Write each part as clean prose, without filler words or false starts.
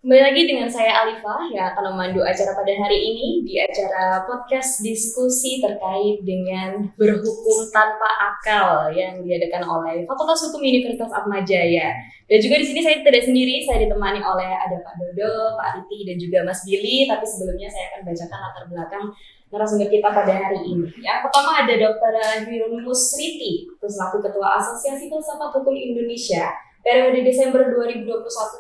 Kembali lagi dengan saya Alifah yang akan memandu acara pada hari ini di acara podcast diskusi terkait dengan berhukum tanpa akal yang diadakan oleh Fakultas Hukum Universitas Atmajaya. Dan juga di sini saya tidak sendiri, saya ditemani oleh ada Pak Dodo, Pak Riti, dan juga Mas Billy. Tapi sebelumnya saya akan bacakan latar belakang narasumber kita pada hari ini. Yang pertama ada Dr. Hieronymus Riti, selaku Ketua Asosiasi Filsafat Hukum Indonesia periode Desember 2021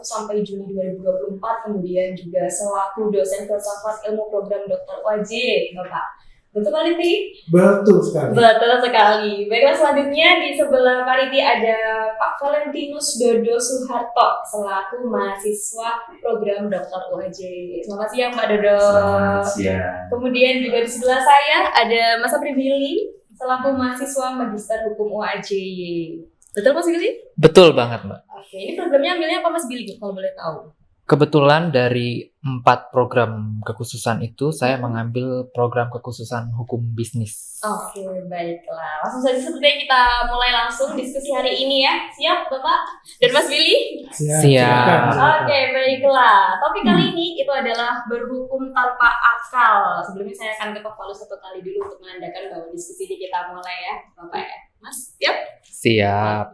sampai Juni 2024, kemudian juga selaku dosen filsafat ilmu program Dr. UAJ, Bapak. Betul Pak Riti? Betul sekali. Betul sekali. Baiklah, selanjutnya di sebelah Pak Riti ada Pak Valentinus Dodo Suharto selaku mahasiswa program Dr. UAJ. Selamat siang Pak Dodo. Selamat siang. Kemudian juga di sebelah saya ada Mas Apri Billy selaku mahasiswa Magister Hukum UAJ. Betul Mas Billy? Betul banget Mbak. Oke, ini programnya ambilnya apa Mas Billy kalau boleh tahu? Kebetulan dari 4 program kekhususan itu saya mengambil program kekhususan hukum bisnis. Oke, baiklah. Langsung saja sepertinya kita mulai langsung diskusi hari ini ya. Siap Bapak dan Mas Billy? Siap. Oke, baiklah. Topik kali ini itu adalah berhukum tanpa akal. Sebelumnya saya akan ketok palu satu kali dulu untuk menandakan bahwa diskusi ini kita mulai ya, Bapak ya. Mas, siap? Siap.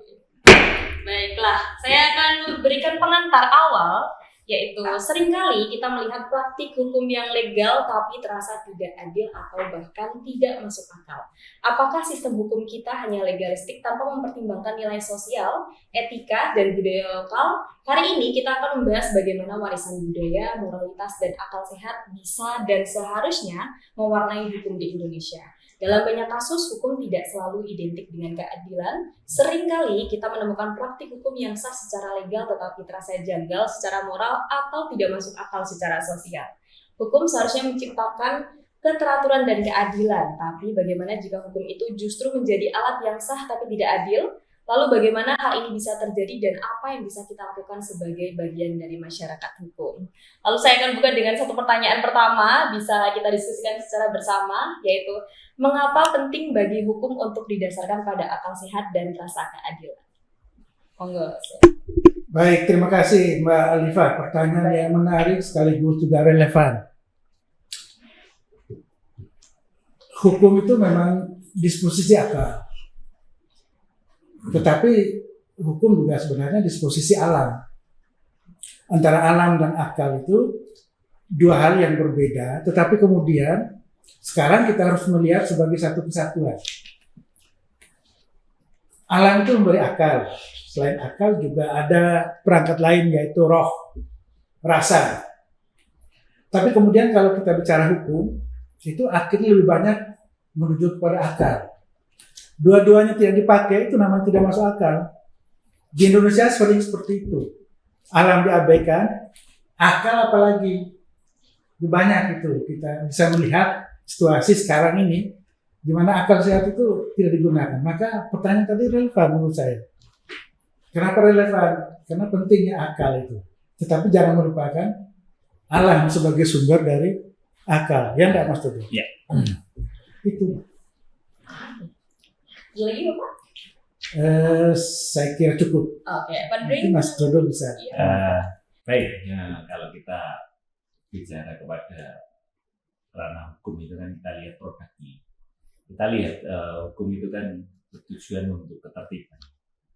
Baiklah, saya akan berikan pengantar awal, yaitu seringkali kita melihat praktik hukum yang legal tapi terasa tidak adil atau bahkan tidak masuk akal. Apakah sistem hukum kita hanya legalistik tanpa mempertimbangkan nilai sosial, etika, dan budaya lokal? Hari ini kita akan membahas bagaimana warisan budaya, moralitas, dan akal sehat bisa dan seharusnya mewarnai hukum di Indonesia. Dalam banyak kasus, hukum tidak selalu identik dengan keadilan. Seringkali kita menemukan praktik hukum yang sah secara legal tetapi terasa janggal secara moral atau tidak masuk akal secara sosial. Hukum seharusnya menciptakan keteraturan dan keadilan, tapi bagaimana jika hukum itu justru menjadi alat yang sah tapi tidak adil? Lalu bagaimana hal ini bisa terjadi dan apa yang bisa kita lakukan sebagai bagian dari masyarakat hukum? Lalu saya akan buka dengan satu pertanyaan pertama, bisa kita diskusikan secara bersama, yaitu mengapa penting bagi hukum untuk didasarkan pada akal sehat dan rasa keadilan? Monggo. Baik, terima kasih Mbak Alifah. Pertanyaan yang menarik sekaligus juga relevan. Hukum itu memang disposisi akal. Tetapi hukum juga sebenarnya disposisi alam. Antara alam dan akal itu dua hal yang berbeda, tetapi kemudian sekarang kita harus melihat sebagai satu kesatuan. Alam itu memberi akal. Selain akal juga ada perangkat lain yaitu roh, rasa. Tapi kemudian kalau kita bicara hukum, itu akhirnya lebih banyak menuju kepada akal. Dua-duanya tidak dipakai, itu namanya tidak masuk akal. Di Indonesia sering seperti itu. Alam diabaikan, akal apalagi. Lebih banyak itu. Kita bisa melihat situasi sekarang ini, di mana akal sehat itu tidak digunakan. Maka pertanyaan tadi relevan menurut saya. Kenapa relevan? Karena pentingnya akal itu. Tetapi jangan melupakan alam sebagai sumber dari akal. Ya enggak Mas Dodo? Ya. Itu. Lagi Bapak? Saya kira cukup. Oke, Pak Mungkin Mas Dodo bisa. Baik, ya, kalau kita bicara kepada ranah hukum itu kan kita lihat produknya. Kita lihat hukum itu kan bertujuan untuk ketertiban.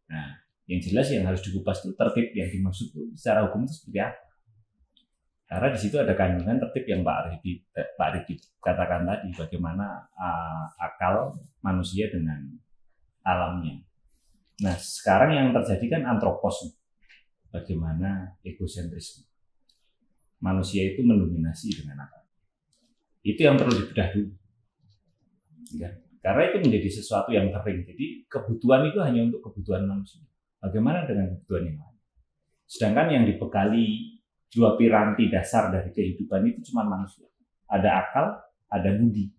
Nah, yang jelas yang harus dikupas itu tertib yang dimaksud itu secara hukum itu seperti apa? Karena di situ ada kandungan tertib yang Pak Ridi katakan tadi, bagaimana akal manusia dengan alamnya. Nah, sekarang yang terjadi kan antropos, bagaimana egosentrisme. Manusia itu mendominasi dengan akal. Itu yang perlu dibedah dulu. Ya. Karena itu menjadi sesuatu yang kering. Jadi kebutuhan itu hanya untuk kebutuhan manusia. Bagaimana dengan kebutuhan yang lain? Sedangkan yang dibekali dua piranti dasar dari kehidupan itu cuma manusia. Ada akal, ada budi.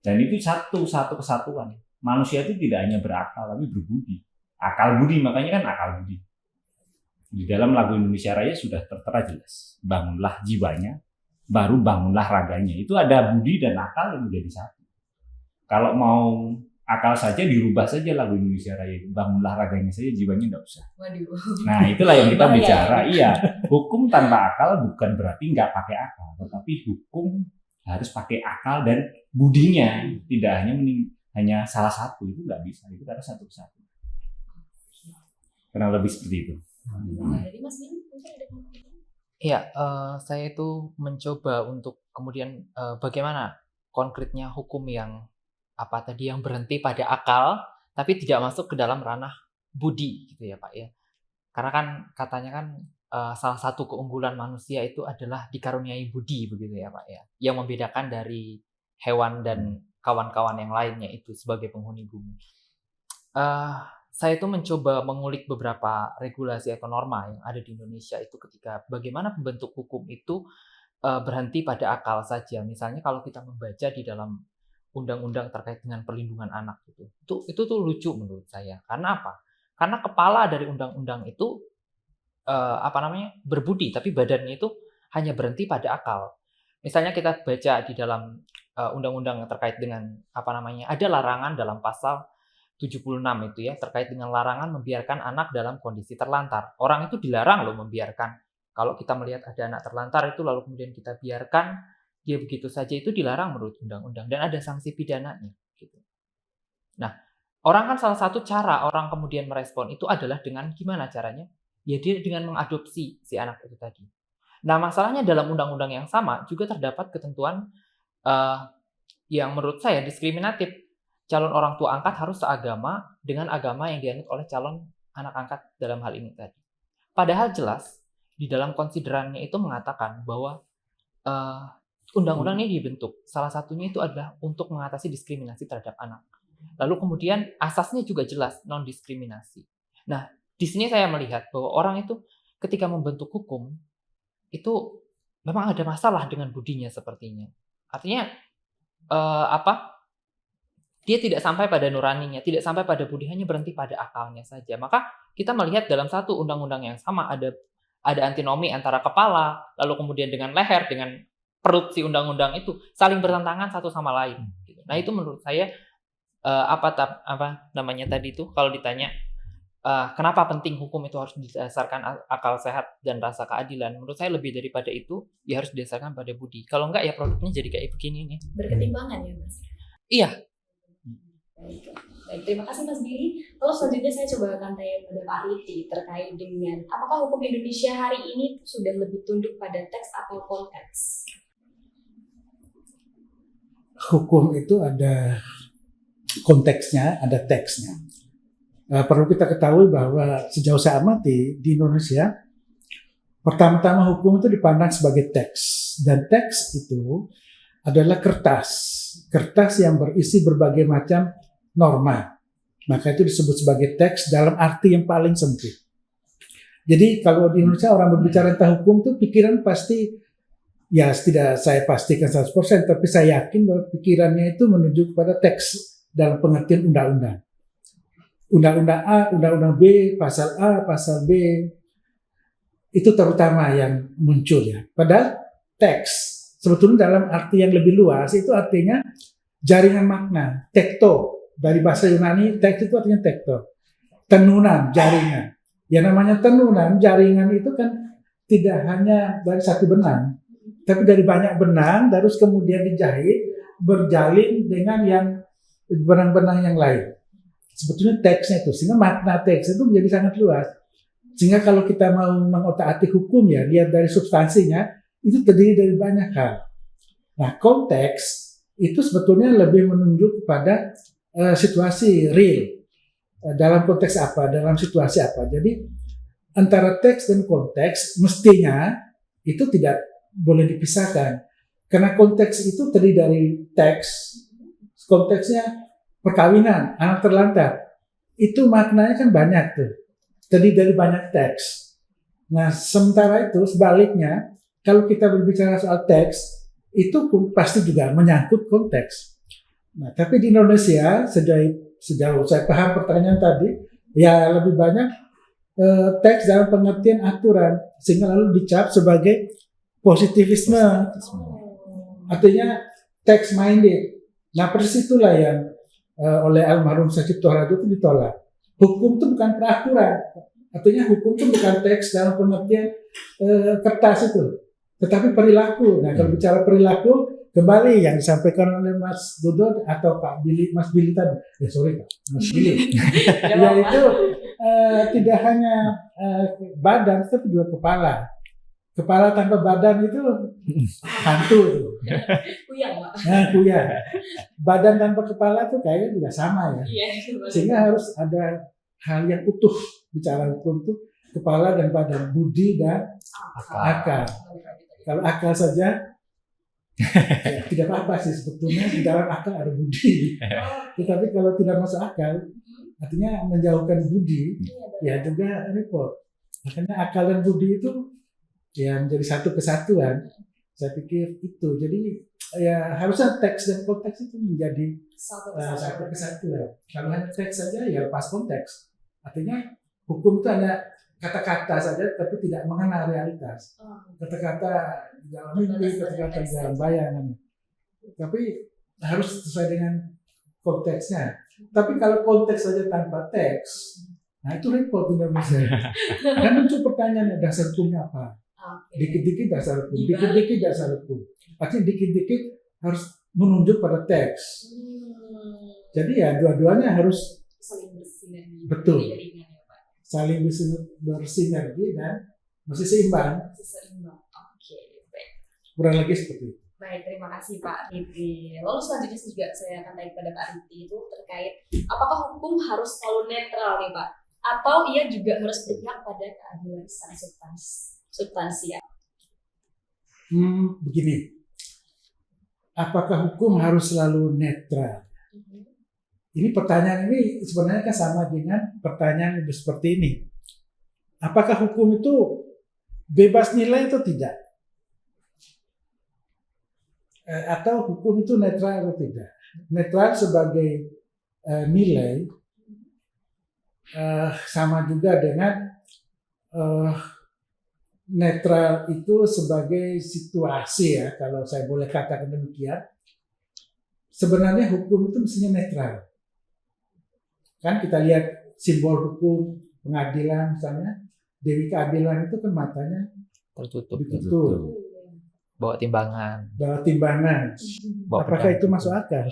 Dan itu satu kesatuan. Manusia itu tidak hanya berakal, tapi berbudi. Akal budi, makanya kan akal budi. Di dalam lagu Indonesia Raya sudah tertera jelas. Bangunlah jiwanya, baru bangunlah raganya. Itu ada budi dan akal yang menjadi satu. Kalau mau akal saja dirubah saja lagu Indonesia Raya, bangunlah raganya saja, jiwanya nggak usah. Waduh. Nah itulah yang kita Bahaya. bicara. Iya, hukum tanpa akal bukan berarti nggak pakai akal, tetapi hukum harus pakai akal dan budinya, tidak hanya salah satu, itu nggak bisa, itu harus satu satu. Kurang lebih seperti itu. Jadi Mas Bini mungkin ada komentar? Iya, saya itu mencoba untuk kemudian bagaimana konkretnya hukum yang yang berhenti pada akal, tapi tidak masuk ke dalam ranah budi, gitu ya Pak ya. Karena kan katanya kan salah satu keunggulan manusia itu adalah dikaruniai budi, begitu ya Pak ya. Yang membedakan dari hewan dan kawan-kawan yang lainnya itu sebagai penghuni bumi. Saya itu mencoba mengulik beberapa regulasi atau norma yang ada di Indonesia itu ketika bagaimana pembentuk hukum itu berhenti pada akal saja. Misalnya kalau kita membaca di dalam undang-undang terkait dengan perlindungan anak itu tuh lucu menurut saya. Karena apa? Karena kepala dari undang-undang itu berbudi, tapi badannya itu hanya berhenti pada akal. Misalnya kita baca di dalam undang-undang yang terkait dengan ada larangan dalam pasal 76 itu ya, terkait dengan larangan membiarkan anak dalam kondisi terlantar. Orang itu dilarang loh membiarkan. Kalau kita melihat ada anak terlantar itu lalu kemudian kita biarkan dia begitu saja, itu dilarang menurut undang-undang dan ada sanksi pidananya gitu. Nah, orang kan salah satu cara orang kemudian merespon itu adalah dengan gimana caranya? Ya dia dengan mengadopsi si anak itu tadi. Nah, masalahnya dalam undang-undang yang sama juga terdapat ketentuan yang menurut saya diskriminatif. Calon orang tua angkat harus seagama dengan agama yang dianut oleh calon anak angkat dalam hal ini tadi. Padahal jelas di dalam konsiderannya itu mengatakan bahwa undang-undang ini dibentuk. Salah satunya itu adalah untuk mengatasi diskriminasi terhadap anak. Lalu kemudian asasnya juga jelas, non-diskriminasi. Nah, di sini saya melihat bahwa orang itu ketika membentuk hukum itu memang ada masalah dengan budinya sepertinya. Artinya dia tidak sampai pada nuraninya, tidak sampai pada budi, hanya berhenti pada akalnya saja. Maka kita melihat dalam satu undang-undang yang sama ada antinomi antara kepala, lalu kemudian dengan leher, dengan perut si undang-undang itu saling bertentangan satu sama lain. Nah itu menurut saya tadi itu kalau ditanya kenapa penting hukum itu harus didasarkan akal sehat dan rasa keadilan, menurut saya lebih daripada itu ya harus didasarkan pada budi. Kalau enggak ya produknya jadi kayak begini nih. Berketimbangan ya Mas? Iya. Baik, terima kasih Mas Billy. Lalu selanjutnya saya coba akan tanya pada Pak Riti terkait dengan apakah hukum Indonesia hari ini sudah lebih tunduk pada teks atau konteks? Hukum itu ada konteksnya, ada teksnya. Perlu kita ketahui bahwa sejauh saya amati di Indonesia, pertama-tama hukum itu dipandang sebagai teks. Dan teks itu adalah kertas yang berisi berbagai macam norma. Maka itu disebut sebagai teks dalam arti yang paling sempit. Jadi kalau di Indonesia orang berbicara tentang hukum itu pikiran pasti, ya tidak saya pastikan 100%, tapi saya yakin bahwa pikirannya itu menuju kepada teks dalam pengertian undang-undang. Undang-undang A, undang-undang B, pasal A, pasal B, itu terutama yang muncul ya. Padahal teks sebetulnya dalam arti yang lebih luas itu artinya jaringan makna, tekto. Dari bahasa Yunani, teks itu artinya tekto. Tenunan, jaringan. Yang namanya tenunan, jaringan itu kan tidak hanya dari satu benang, tapi dari banyak benang, terus kemudian dijahit, berjalin dengan yang benang-benang yang lain. Sebetulnya teksnya itu, sehingga makna teks itu menjadi sangat luas. Sehingga kalau kita mau mengotak-atik hukum ya, lihat dari substansinya, itu terdiri dari banyak hal. Nah, konteks itu sebetulnya lebih menunjuk pada situasi real. Dalam konteks apa, dalam situasi apa. Jadi, antara teks dan konteks mestinya itu tidak boleh dipisahkan. Karena konteks itu terdiri dari teks, konteksnya perkawinan, anak terlantar. Itu maknanya kan banyak tuh. Terdiri dari banyak teks. Nah, sementara itu sebaliknya, kalau kita berbicara soal teks, itu pasti juga menyangkut konteks. Nah, tapi di Indonesia, sejauh saya paham pertanyaan tadi, ya lebih banyak teks dalam pengertian aturan, sehingga lalu dicap sebagai positivisme. Artinya text minded. Nah, persis itulah yang oleh almarhum Sacipto Harjo itu ditolak. Hukum itu bukan peraturan, artinya hukum itu bukan teks dalam pengertian kertas itu, tetapi perilaku. Nah, kalau bicara perilaku, kembali yang disampaikan oleh Mas Dodo atau Pak Billy, Mas Billy tadi, Mas Billy, yaitu tidak hanya badan, tapi juga kepala. Kepala tanpa badan itu hantu tuh. Kuyang, Pak. Nah, kuyang. Badan tanpa kepala tuh kayaknya juga sama ya. Iya, Sehingga harus ada hal yang utuh bicara hukum tuh, kepala dan badan, budi dan akal. Kalau akal saja ya, tidak apa-apa sih sebetulnya, di dalam akal ada budi. Tetapi kalau tidak masuk akal, artinya menjauhkan budi, ya juga repot. Makanya akal dan budi itu ya menjadi satu kesatuan. Saya pikir itu. Jadi ya harusnya teks dan konteks itu menjadi satu kesatuan. Kalau hanya teks saja ya lepas konteks. Artinya hukum itu hanya kata-kata saja tapi tidak mengenal realitas. Kata-kata di dalam mimpi, kata-kata di dalam bayangan. Tapi harus sesuai dengan konteksnya. Tapi kalau konteks saja tanpa teks, nah itu repot Indonesia. Dan muncul pertanyaan, dasar hukumnya apa? Dikit-dikit dasar hukum, dikit-dikit dasar hukum. Artinya dikit-dikit harus menunjuk pada teks. Jadi ya dua-duanya harus saling bersinergi. Betul. Ya, Pak. Saling bersinergi dan masih seimbang. Oke, baik. Kurang lebih seperti itu. Baik, terima kasih Pak Riti. Lalu selanjutnya juga saya akan tanya kepada Pak Riti itu terkait apakah hukum harus selalu netral nih Pak? Atau ia juga harus berpihak pada keadilan secara substansial? Begini, apakah hukum harus selalu netral? Ini pertanyaan ini sebenarnya kan sama dengan pertanyaan seperti ini. Apakah hukum itu bebas nilai atau tidak? Atau hukum itu netral atau tidak? Netral sebagai nilai sama juga dengan netral itu sebagai situasi ya, kalau saya boleh katakan demikian. Sebenarnya hukum itu mestinya netral. Kan kita lihat simbol hukum, pengadilan misalnya, Dewi Keadilan itu kan matanya ditutup. Bawa timbangan. Apakah itu masuk akal?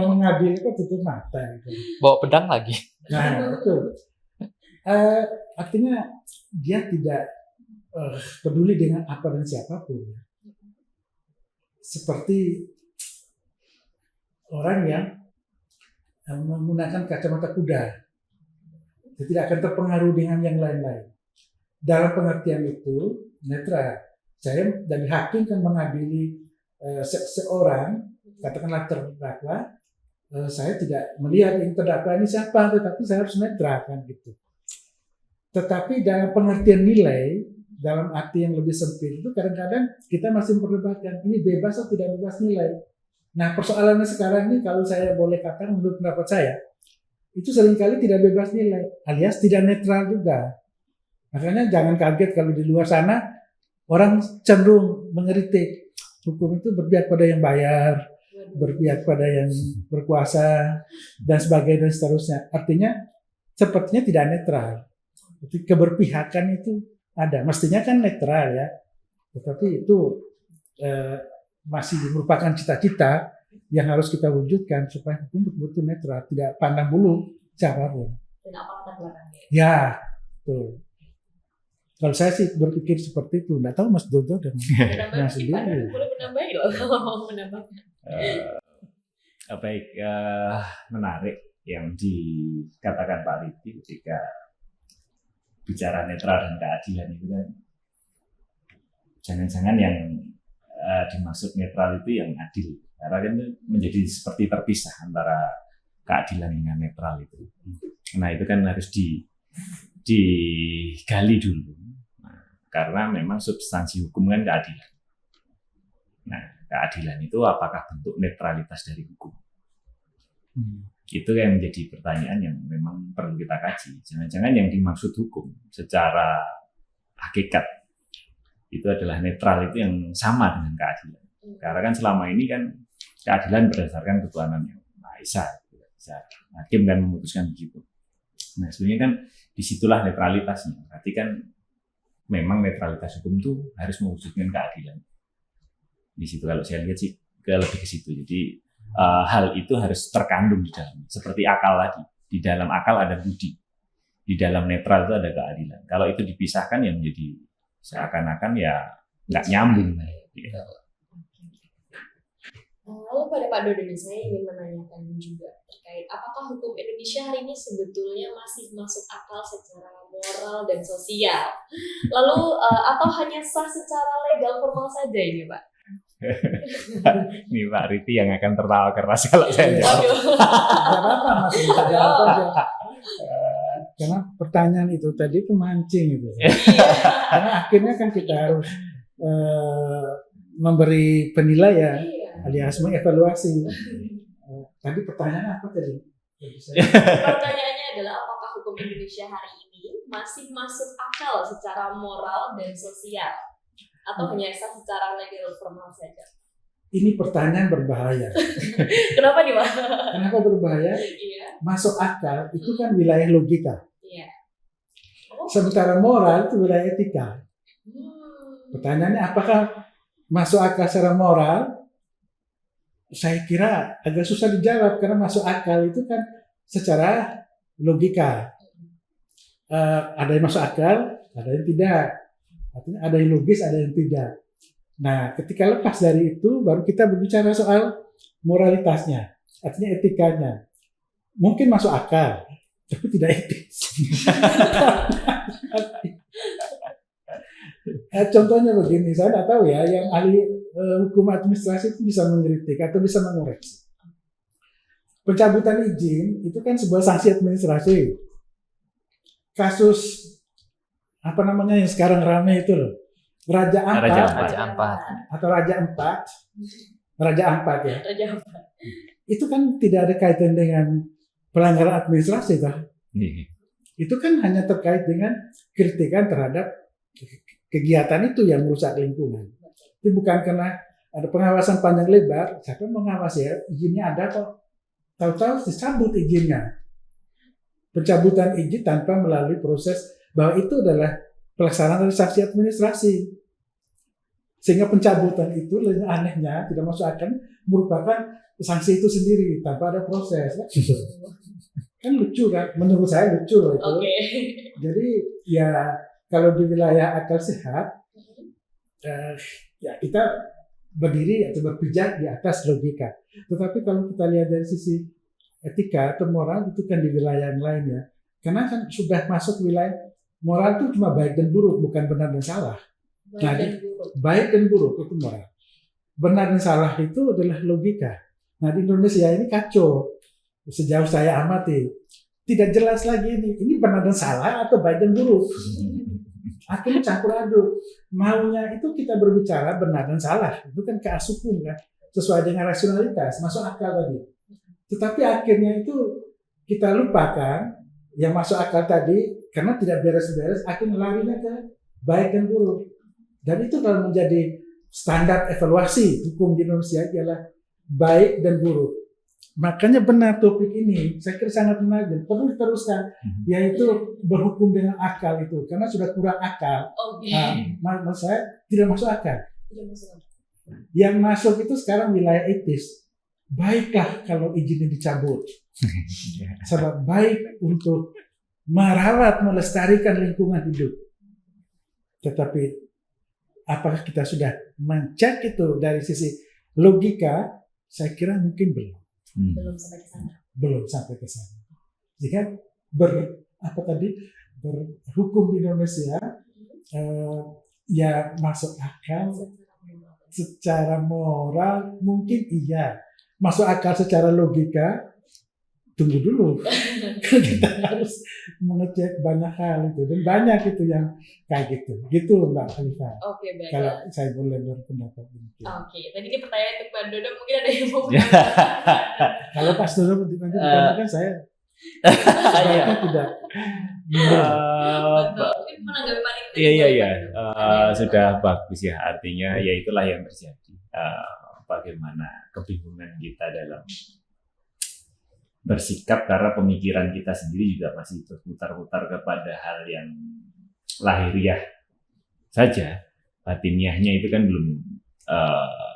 Mengadil itu tutup mata. Gitu. Bawa pedang lagi. Nah, betul. Artinya dia tidak peduli dengan apa dan siapapun. Seperti orang yang menggunakan kacamata kuda. Dia tidak akan terpengaruh dengan yang lain-lain. Dalam pengertian itu, netral. Saya dari hakim kan mengadili seorang, katakanlah terdakwa, saya tidak melihat yang terdakwa ini siapa, tetapi saya harus netral kan gitu. Tetapi dalam pengertian nilai, dalam arti yang lebih sempit itu kadang-kadang kita masih memperdebatkan ini bebas atau tidak bebas nilai. Nah persoalannya sekarang ini kalau saya boleh katakan menurut pendapat saya, itu seringkali tidak bebas nilai, alias tidak netral juga. Makanya jangan kaget kalau di luar sana orang cenderung mengkritik hukum itu berpihak pada yang bayar, berpihak pada yang berkuasa dan sebagainya dan seterusnya. Artinya sepertinya tidak netral. Jadi keberpihakan itu ada, mestinya kan netral ya. Tetapi itu masih merupakan cita-cita yang harus kita wujudkan supaya hukum betul-betul netral, tidak pandang bulu siapapun. Dan apa latar belakangnya? Ya, betul. Kalau saya sih berpikir seperti itu. Nggak tahu Mas Dodo dan Mas sendiri. Boleh menambahin loh kalau mau menambah. Baik, menarik yang dikatakan Pak Riti ketika bicara netral dan keadilan itu kan jangan-jangan yang dimaksud netral itu yang adil, karena kan itu menjadi seperti terpisah antara keadilan dengan netral itu. Nah itu kan harus digali dulu. Karena memang substansi hukum kan keadilan. Nah, keadilan itu apakah bentuk netralitas dari hukum? Itu yang menjadi pertanyaan yang memang perlu kita kaji. Jangan-jangan yang dimaksud hukum secara hakikat itu adalah netral itu yang sama dengan keadilan. Karena kan selama ini kan keadilan berdasarkan ketuhanan yang Maha bisa. Hakim kan memutuskan begitu. Nah sebenarnya kan disitulah netralitasnya. Berarti kan memang netralitas hukum itu harus mewujudkan keadilan. Di situ kalau saya lihat sih lebih ke situ. Jadi hal itu harus terkandung di dalam. Seperti akal tadi. Di dalam akal ada budi. Di dalam netral itu ada keadilan. Kalau itu dipisahkan ya menjadi seakan-akan ya nggak nyambung. Ya. Lalu pada Pak Dodo nih, saya ingin menanyakan juga terkait apakah hukum Indonesia hari ini sebetulnya masih masuk akal secara moral dan sosial? Lalu atau hanya sah secara legal formal saja ini Pak? Ini Pak Riti yang akan tertawa keras kalau saya jawab. Waduh. Nggak apa-apa Mas, bisa jawab aja. Karena pertanyaan itu tadi itu mancing itu. Karena akhirnya kan kita harus memberi penilaian alias mengevaluasi. Tadi pertanyaan apa tadi? Pertanyaannya adalah apakah hukum Indonesia hari ini masih masuk akal secara moral dan sosial atau hanya sah secara legal formal saja? Ini pertanyaan berbahaya. Kenapa nih Pak? Kenapa berbahaya? Iya. Masuk akal itu kan wilayah logika. Iya. Sementara moral itu wilayah etika. Pertanyaannya apakah masuk akal secara moral? Saya kira agak susah dijawab karena masuk akal itu kan secara logika. Ada yang masuk akal, ada yang tidak. Artinya ada yang logis, ada yang tidak. Nah, ketika lepas dari itu, baru kita berbicara soal moralitasnya, artinya etikanya. Mungkin masuk akal, tapi tidak etis. Contohnya begini, saya tidak tahu ya, yang ahli hukum administrasi itu bisa mengkritik atau bisa mengoreksi. Pencabutan izin itu kan sebuah sanksi administrasi. Kasus apa namanya yang sekarang ramai itu loh, Raja Ampat atau Raja Ampat ya. Raja Ampat. Itu kan tidak ada kaitan dengan pelanggaran administrasi, toh. Itu kan hanya terkait dengan kritikan terhadap kegiatan itu yang merusak lingkungan. Itu bukan karena ada pengawasan panjang lebar, siapa yang mengawasi ya, izinnya ada kok. Tahu-tahu dicabut izinnya. Pencabutan izin tanpa melalui proses bahwa itu adalah pelaksanaan dari sanksi administrasi. Sehingga pencabutan itu anehnya tidak masuk akal merupakan sanksi itu sendiri tanpa ada proses. Kan lucu kan? Menurut saya lucu loh itu. Okay. Jadi ya kalau di wilayah akal sehat, ya kita berdiri atau berpijak di atas logika. Tetapi kalau kita lihat dari sisi etika atau moral itu kan di wilayah yang lain ya. Karena kan sudah masuk wilayah moral itu cuma baik dan buruk, bukan benar dan salah. Baik dan buruk itu moral. Benar dan salah itu adalah logika. Nah di Indonesia ini kacau. Sejauh saya amati, tidak jelas lagi ini benar dan salah atau baik dan buruk. Akhirnya campur aduk. Maunya itu kita berbicara benar dan salah. Itu kan keasupan kan, sesuai dengan rasionalitas, masuk akal tadi. Tetapi akhirnya itu kita lupakan yang masuk akal tadi karena tidak beres-beres, akhirnya larinya ke baik dan buruk. Dan itu kalau menjadi standar evaluasi hukum di Indonesia adalah baik dan buruk. Makanya benar topik ini, saya kira sangat menarik dan perlu diteruskan, yaitu berhukum dengan akal itu, karena sudah kurang akal. Maksud saya tidak masuk akal. Yang masuk itu sekarang wilayah etis. Baiklah kalau izinnya dicabut. Sebab baik untuk merawat, melestarikan lingkungan hidup. Tetapi apakah kita sudah mencek itu dari sisi logika? Saya kira mungkin belum. Belum sampai ke sana. Belum sampai ke sana. Jika berhukum di Indonesia ya masuk akal secara moral mungkin iya. Masuk akal secara logika, tunggu dulu. Kita harus mengecek banyak hal itu. Dan banyak itu yang kayak gitu. Gitu Mbak Alifah. Oke, baik. Kalau saya boleh berpendapat demikian. Oke, tadi ini pertanyaan untuk Pak Dodo, mungkin ada yang mau bertanya. Kalau Pak Dodo nanti ditanyakan saya sebaiknya tidak. Mungkin menanggapi Pak Riti. Iya. Sudah bagus ya. Artinya ya itulah yang terjadi. Bagaimana kebingungan kita dalam bersikap karena pemikiran kita sendiri juga masih berputar-putar kepada hal yang lahiriah saja. Batiniahnya itu kan belum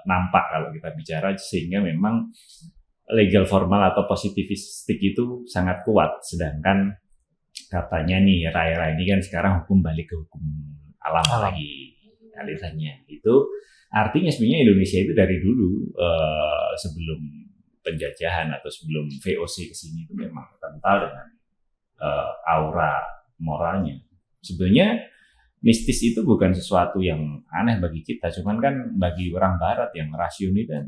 nampak kalau kita bicara, sehingga memang legal formal atau positivistik itu sangat kuat. Sedangkan katanya nih era-era ini kan sekarang hukum balik ke hukum alam lagi alirannya. Itu artinya sebenarnya Indonesia itu dari dulu sebelum penjajahan atau sebelum VOC ke sini itu memang kental dengan aura moralnya. Sebenarnya mistis itu bukan sesuatu yang aneh bagi kita, cuman kan bagi orang Barat yang rasional itu kan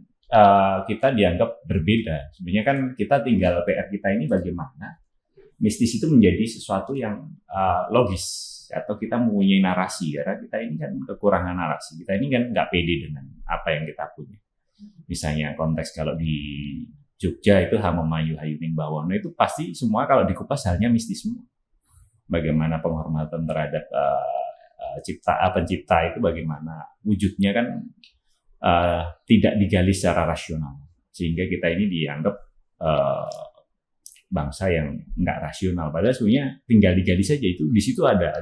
kita dianggap berbeda. Sebenarnya kan kita tinggal PR kita ini bagaimana mistis itu menjadi sesuatu yang logis, atau kita mempunyai narasi, karena kita ini kan kekurangan narasi. Kita ini kan nggak pede dengan apa yang kita punya. Misalnya konteks kalau di Jogja itu Hamamayu Hayuning Bawono itu pasti semua kalau dikupas halnya mistis semua. Bagaimana penghormatan terhadap pencipta itu bagaimana wujudnya kan tidak digali secara rasional, sehingga kita ini dianggap bangsa yang nggak rasional. Padahal sebenarnya tinggal digali saja, itu di situ ada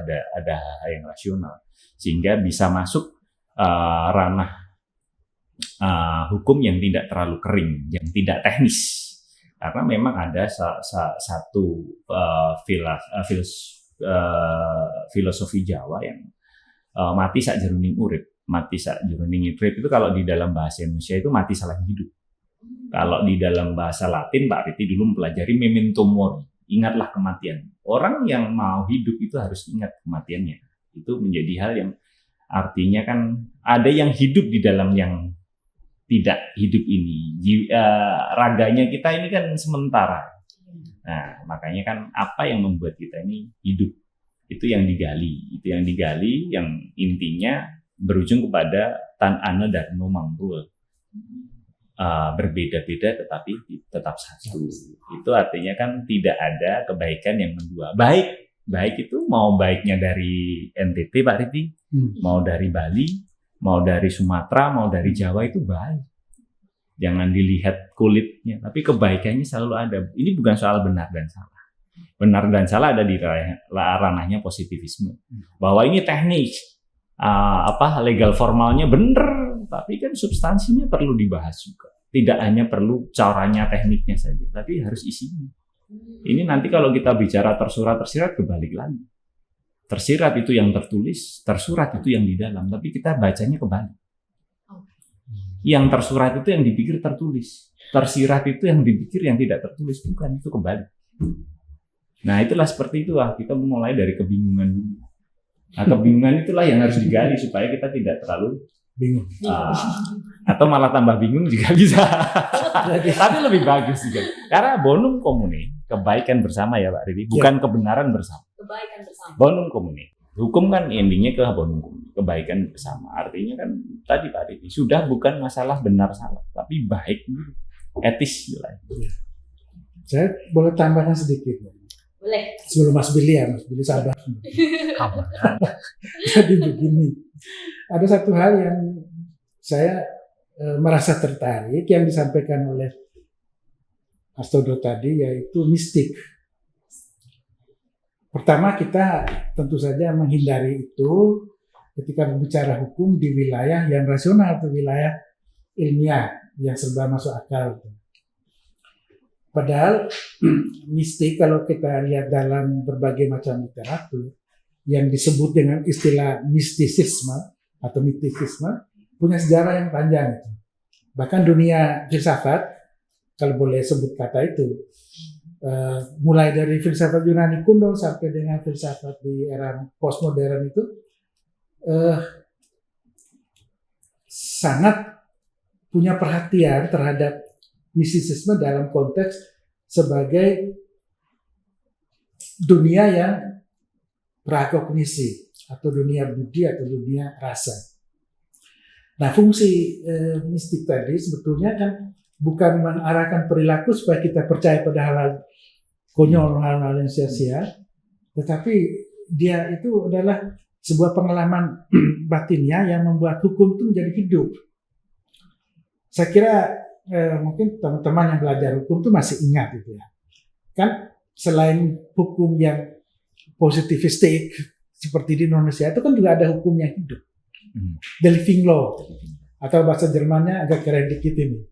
hal yang rasional, sehingga bisa masuk ranah hukum yang tidak terlalu kering, yang tidak teknis. Karena memang ada satu filosofi Jawa yang mati sak jeroning urip. Mati sak jeroning urip itu kalau di dalam bahasa Indonesia itu mati salah hidup. Kalau di dalam bahasa Latin, Pak Riti dulu mempelajari memento mori, ingatlah kematian. Orang yang mau hidup itu harus ingat kematiannya. Itu menjadi hal yang artinya kan ada yang hidup di dalam yang tidak hidup ini. Raganya kita ini kan sementara. Nah, makanya kan apa yang membuat kita ini hidup, itu yang digali. Itu yang digali, yang intinya berujung kepada tan ana darno manggul. Berbeda-beda tetapi tetap satu. Itu artinya kan tidak ada kebaikan yang mendua. Baik itu mau baiknya dari NTT Pak Riti, mau dari Bali, mau dari Sumatera, mau dari Jawa, itu baik. Jangan dilihat kulitnya, tapi kebaikannya selalu ada. Ini bukan soal benar dan salah. Benar dan salah ada di ranahnya positivisme. Bahwa ini teknik, legal formalnya benar, tapi kan substansinya perlu dibahas juga. Tidak hanya perlu caranya, tekniknya saja, tapi harus isinya. Ini nanti kalau kita bicara tersurat-tersirat, kebalik lagi. Tersirat itu yang tertulis, tersurat itu yang di dalam, tapi kita bacanya kebalik. Yang tersurat itu yang dipikir tertulis, tersirat itu yang dipikir yang tidak tertulis, bukan, itu kebalik. Nah itulah seperti itu lah, kita mulai dari kebingungan dulu. Nah kebingungan itulah yang harus digali supaya kita tidak terlalu bingung. Atau malah tambah bingung juga bisa. Tapi lebih bagus juga. Karena bonum comune, kebaikan bersama ya Pak Ridi, bukan kebenaran bersama. Kebaikan bersama. Bonum comune. Hukum kan endingnya ke bonum comune, kebaikan bersama. Artinya kan tadi Pak Ridi, sudah bukan masalah benar salah, tapi baik, etis. Saya boleh tambahkan sedikit. Boleh. Sebelum Mas Billy sabar. Jadi begini, ada satu hal yang saya merasa tertarik yang disampaikan oleh Mas Todo tadi, yaitu mistik. Pertama, kita tentu saja menghindari itu ketika berbicara hukum di wilayah yang rasional atau wilayah ilmiah yang serba masuk akal. Padahal mistik kalau kita lihat dalam berbagai macam literatur yang disebut dengan istilah mistisisme atau mistisisme punya sejarah yang panjang. Bahkan dunia filsafat, kalau boleh sebut kata itu, mulai dari filsafat Yunani kuno sampai dengan filsafat di era postmodern itu sangat punya perhatian terhadap mistisisme dalam konteks sebagai dunia yang prakognisi atau dunia budi atau dunia rasa. Nah, fungsi mistik tadi sebetulnya kan bukan mengarahkan perilaku supaya kita percaya pada hal-hal konyol, hal-hal yang sia-sia, tetapi dia itu adalah sebuah pengalaman batinnya yang membuat hukum itu menjadi hidup. Saya kira mungkin teman-teman yang belajar hukum itu masih ingat itu ya. kan selain hukum yang positivistik seperti di Indonesia itu kan juga ada hukum yang hidup, the living law, atau bahasa Jermannya agak keren dikit ini,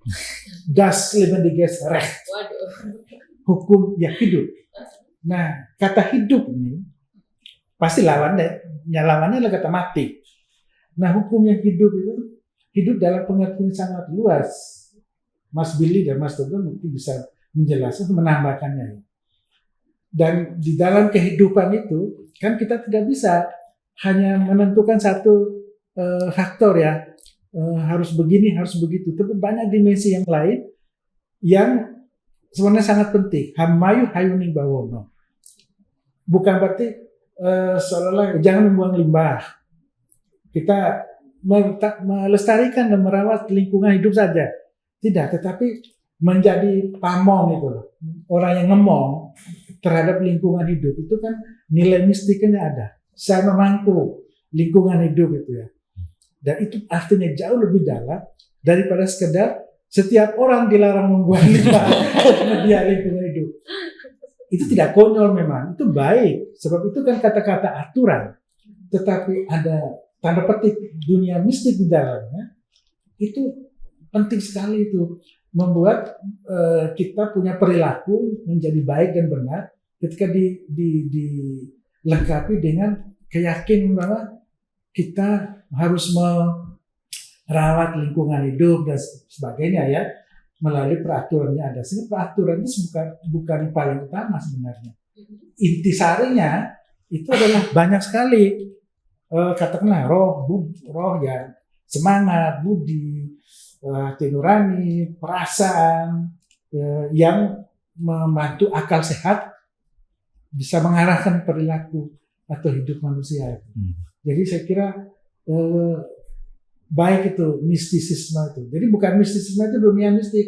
das lebendiges Recht, Waduh. hukum yang hidup. Nah, kata hidup ini pasti lawannya adalah kata mati. Nah, hukum yang hidup itu hidup dalam pengertian sangat luas. Mas Billy dan Mas Toto mungkin bisa menjelaskan, menambahkannya. Dan di dalam kehidupan itu kan kita tidak bisa hanya menentukan satu faktor ya, harus begini, harus begitu. Tapi banyak dimensi yang lain yang sebenarnya sangat penting. Hamayu hayuning bawono. Bukan berarti seolah-olah jangan membuang limbah. Kita melestarikan dan merawat lingkungan hidup saja. Tidak, tetapi menjadi pamong itu loh. Orang yang ngemong terhadap lingkungan hidup itu kan nilai mistiknya ada. Saya memangku lingkungan hidup itu ya. Dan itu artinya jauh lebih dalam daripada sekedar setiap orang dilarang membuang limbah media lingkungan hidup. Itu tidak konyol memang, itu baik. Sebab itu kan kata-kata aturan. Tetapi ada tanda petik dunia mistik di dalamnya. Itu penting sekali itu. Membuat kita punya perilaku menjadi baik dan benar ketika dilengkapi dengan keyakinan bahwa kita harus merawat lingkungan hidup dan sebagainya ya melalui peraturan yang ada. Sehingga peraturan itu bukan paling utama sebenarnya. Intisarinya itu adalah banyak sekali katakanlah roh ya, semangat, budi, hati nurani, perasaan yang membantu akal sehat bisa mengarahkan perilaku atau hidup manusia. Jadi saya kira baik itu mistisisme itu. Jadi bukan mistisisme itu dunia mistik,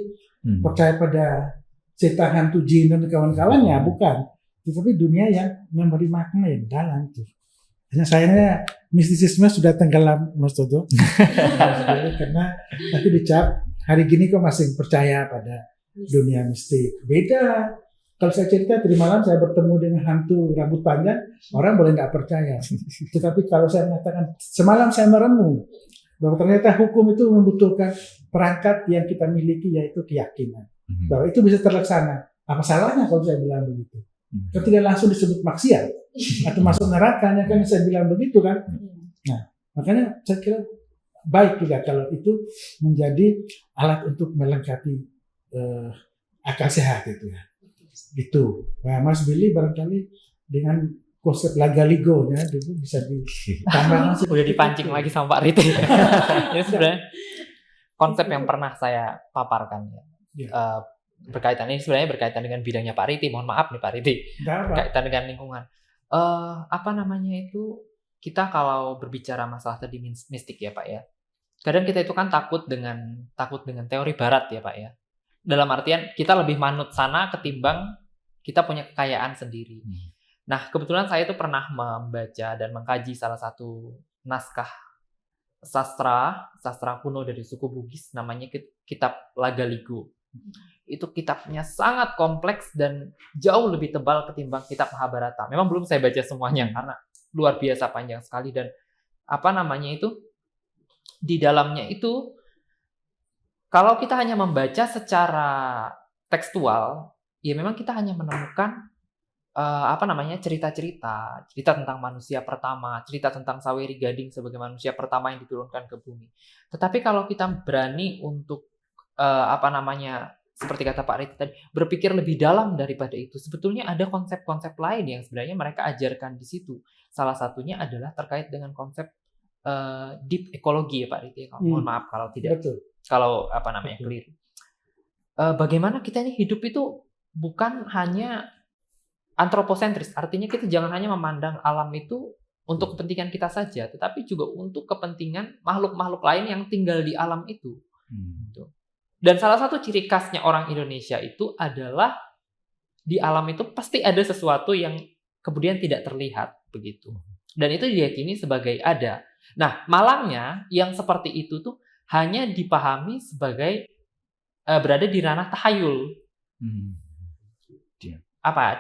percaya pada setan, hantu, jin dan kawan-kawannya, bukan. Tetapi dunia yang memberi makna yang dalam itu. Hanya sayangnya mistisisme sudah tenggelam, Mas Toto. Karena nanti dicap hari gini kok masih percaya pada dunia mistik. Beda. Kalau saya cerita tadi malam saya bertemu dengan hantu rambut panjang, orang boleh nggak percaya. Tetapi kalau saya mengatakan semalam saya merenung bahwa ternyata hukum itu membutuhkan perangkat yang kita miliki, yaitu keyakinan bahwa itu bisa terlaksana. Apa salahnya kalau saya bilang begitu? Ketika langsung disebut maksiat atau masuk neraka, kan saya bilang begitu kan. Nah, makanya saya kira baik juga kalau itu menjadi alat untuk melengkapi akal sehat itu ya. Gitu. Nah, Mas Billy barangkali dengan konsep lagaligo ya itu bisa ditambah. Udah dipancing lagi sama Pak Riti. Ini sebenarnya konsep yang pernah saya paparkan ya. Berkaitan ini sebenarnya berkaitan dengan bidangnya Pak Riti. Mohon maaf nih Pak Riti. Berkaitan dengan lingkungan. Apa namanya itu, kita kalau berbicara masalah tadi mistik ya Pak ya. Kadang kita itu kan takut dengan teori barat ya Pak ya. Dalam artian kita lebih manut sana ketimbang kita punya kekayaan sendiri. Nah, kebetulan saya itu pernah membaca dan mengkaji salah satu naskah sastra kuno dari suku Bugis, namanya kitab Lagaligo. Itu kitabnya sangat kompleks dan jauh lebih tebal ketimbang kitab Mahabharata. Memang belum saya baca semuanya karena luar biasa panjang sekali, dan apa namanya itu, di dalamnya itu kalau kita hanya membaca secara tekstual, ya memang kita hanya menemukan cerita tentang manusia pertama, cerita tentang Saweri Gading sebagai manusia pertama yang diturunkan ke bumi. Tetapi kalau kita berani untuk seperti kata Pak Riti tadi, berpikir lebih dalam daripada itu, sebetulnya ada konsep-konsep lain yang sebenarnya mereka ajarkan di situ. Salah satunya adalah terkait dengan konsep deep ekologi ya Pak Riti. Mohon maaf kalau tidak. Betul. Kalau keliru. Bagaimana kita ini hidup itu bukan hanya antroposentris, artinya kita jangan hanya memandang alam itu untuk kepentingan kita saja, tetapi juga untuk kepentingan makhluk-makhluk lain yang tinggal di alam itu. Dan salah satu ciri khasnya orang Indonesia itu adalah di alam itu pasti ada sesuatu yang kemudian tidak terlihat begitu. Dan itu diyakini sebagai ada. Nah, malangnya yang seperti itu tuh hanya dipahami sebagai berada di ranah tahayul.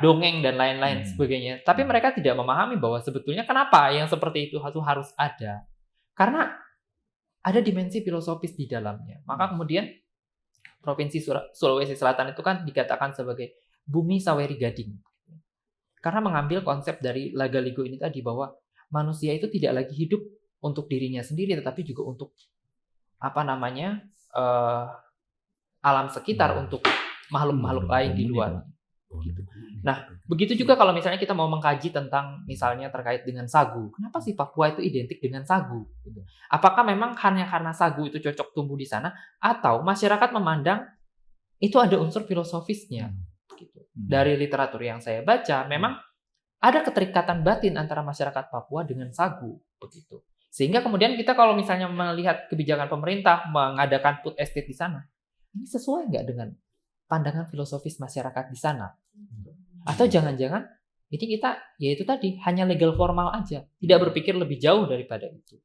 dongeng dan lain-lain sebagainya. Tapi mereka tidak memahami bahwa sebetulnya kenapa yang seperti itu harus ada. Karena ada dimensi filosofis di dalamnya. Maka kemudian Provinsi Sulawesi Selatan itu kan dikatakan sebagai bumi Saweri Gading. Karena mengambil konsep dari Lagaligo ini tadi bahwa manusia itu tidak lagi hidup untuk dirinya sendiri, tetapi juga untuk alam sekitar, untuk makhluk-makhluk lain di luar. Nah, begitu juga kalau misalnya kita mau mengkaji tentang misalnya terkait dengan sagu. Kenapa sih Papua itu identik dengan sagu? Apakah memang hanya karena sagu itu cocok tumbuh di sana, atau masyarakat memandang itu ada unsur filosofisnya? Dari literatur yang saya baca, memang ada keterikatan batin antara masyarakat Papua dengan sagu, begitu. Sehingga kemudian kita kalau misalnya melihat kebijakan pemerintah mengadakan food estate di sana, ini sesuai nggak dengan pandangan filosofis masyarakat di sana? Atau jangan-jangan ini kita, yaitu tadi, hanya legal formal aja, tidak berpikir lebih jauh daripada itu.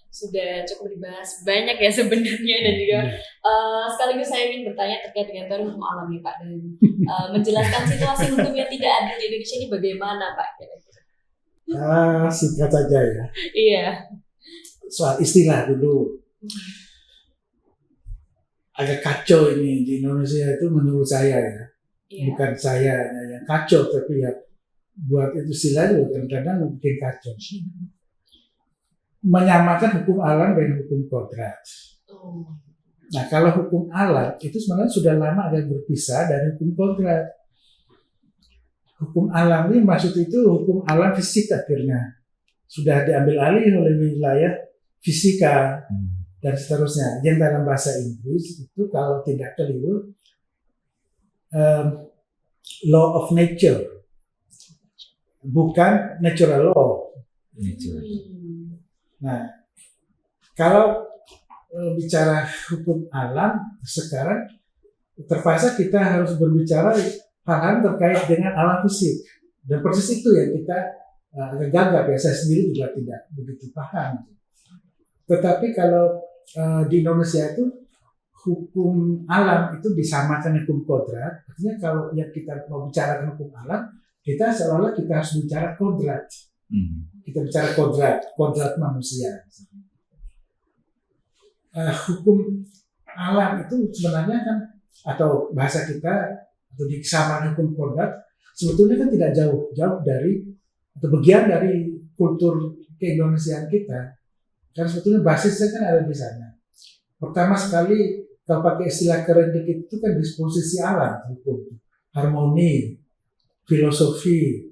Sudah cukup dibahas banyak ya sebenarnya, dan juga sekaligus saya ingin bertanya terkait dengan teori hukum alam nih Pak, dan menjelaskan situasi hukum yang tidak adil di Indonesia ini bagaimana Pak? Singkat saja ya. Iya. Soal istilah dulu. Agak kacau ini di Indonesia itu menurut saya ya. Iya. Bukan saya yang kacau, tapi ya buat itu istilah juga kadang-kadang bikin kacau. Menyamakan hukum alam dengan hukum kodrat. Nah, kalau hukum alam itu sebenarnya sudah lama agak berpisah dari hukum kodrat. Hukum alam ini maksud itu hukum alam fisik akhirnya. Sudah diambil alih oleh wilayah fisika dan seterusnya. Yang dalam bahasa Inggris itu kalau tidak keliru law of nature, bukan natural law. Nah, kalau bicara hukum alam sekarang terpaksa kita harus berbicara hal-hal terkait dengan alam fisik, dan persis itu yang kita agak gagap ya. Saya sendiri juga tidak begitu paham. Tetapi kalau di Indonesia itu hukum alam itu disamakan hukum kodrat. Artinya kalau yang kita mau bicara hukum alam, kita seolah-olah kita harus bicara kodrat. Kita bicara kodrat manusia. Hukum alam itu sebenarnya kan, atau bahasa kita atau disamakan hukum kodrat, sebetulnya kan tidak jauh dari atau bagian dari kultur keindonesiaan kita. Karena sebetulnya basisnya kan ada di sana. Pertama sekali, kalau pakai istilah keren dikit itu kan disposisi alam, hukum, harmoni, filosofi,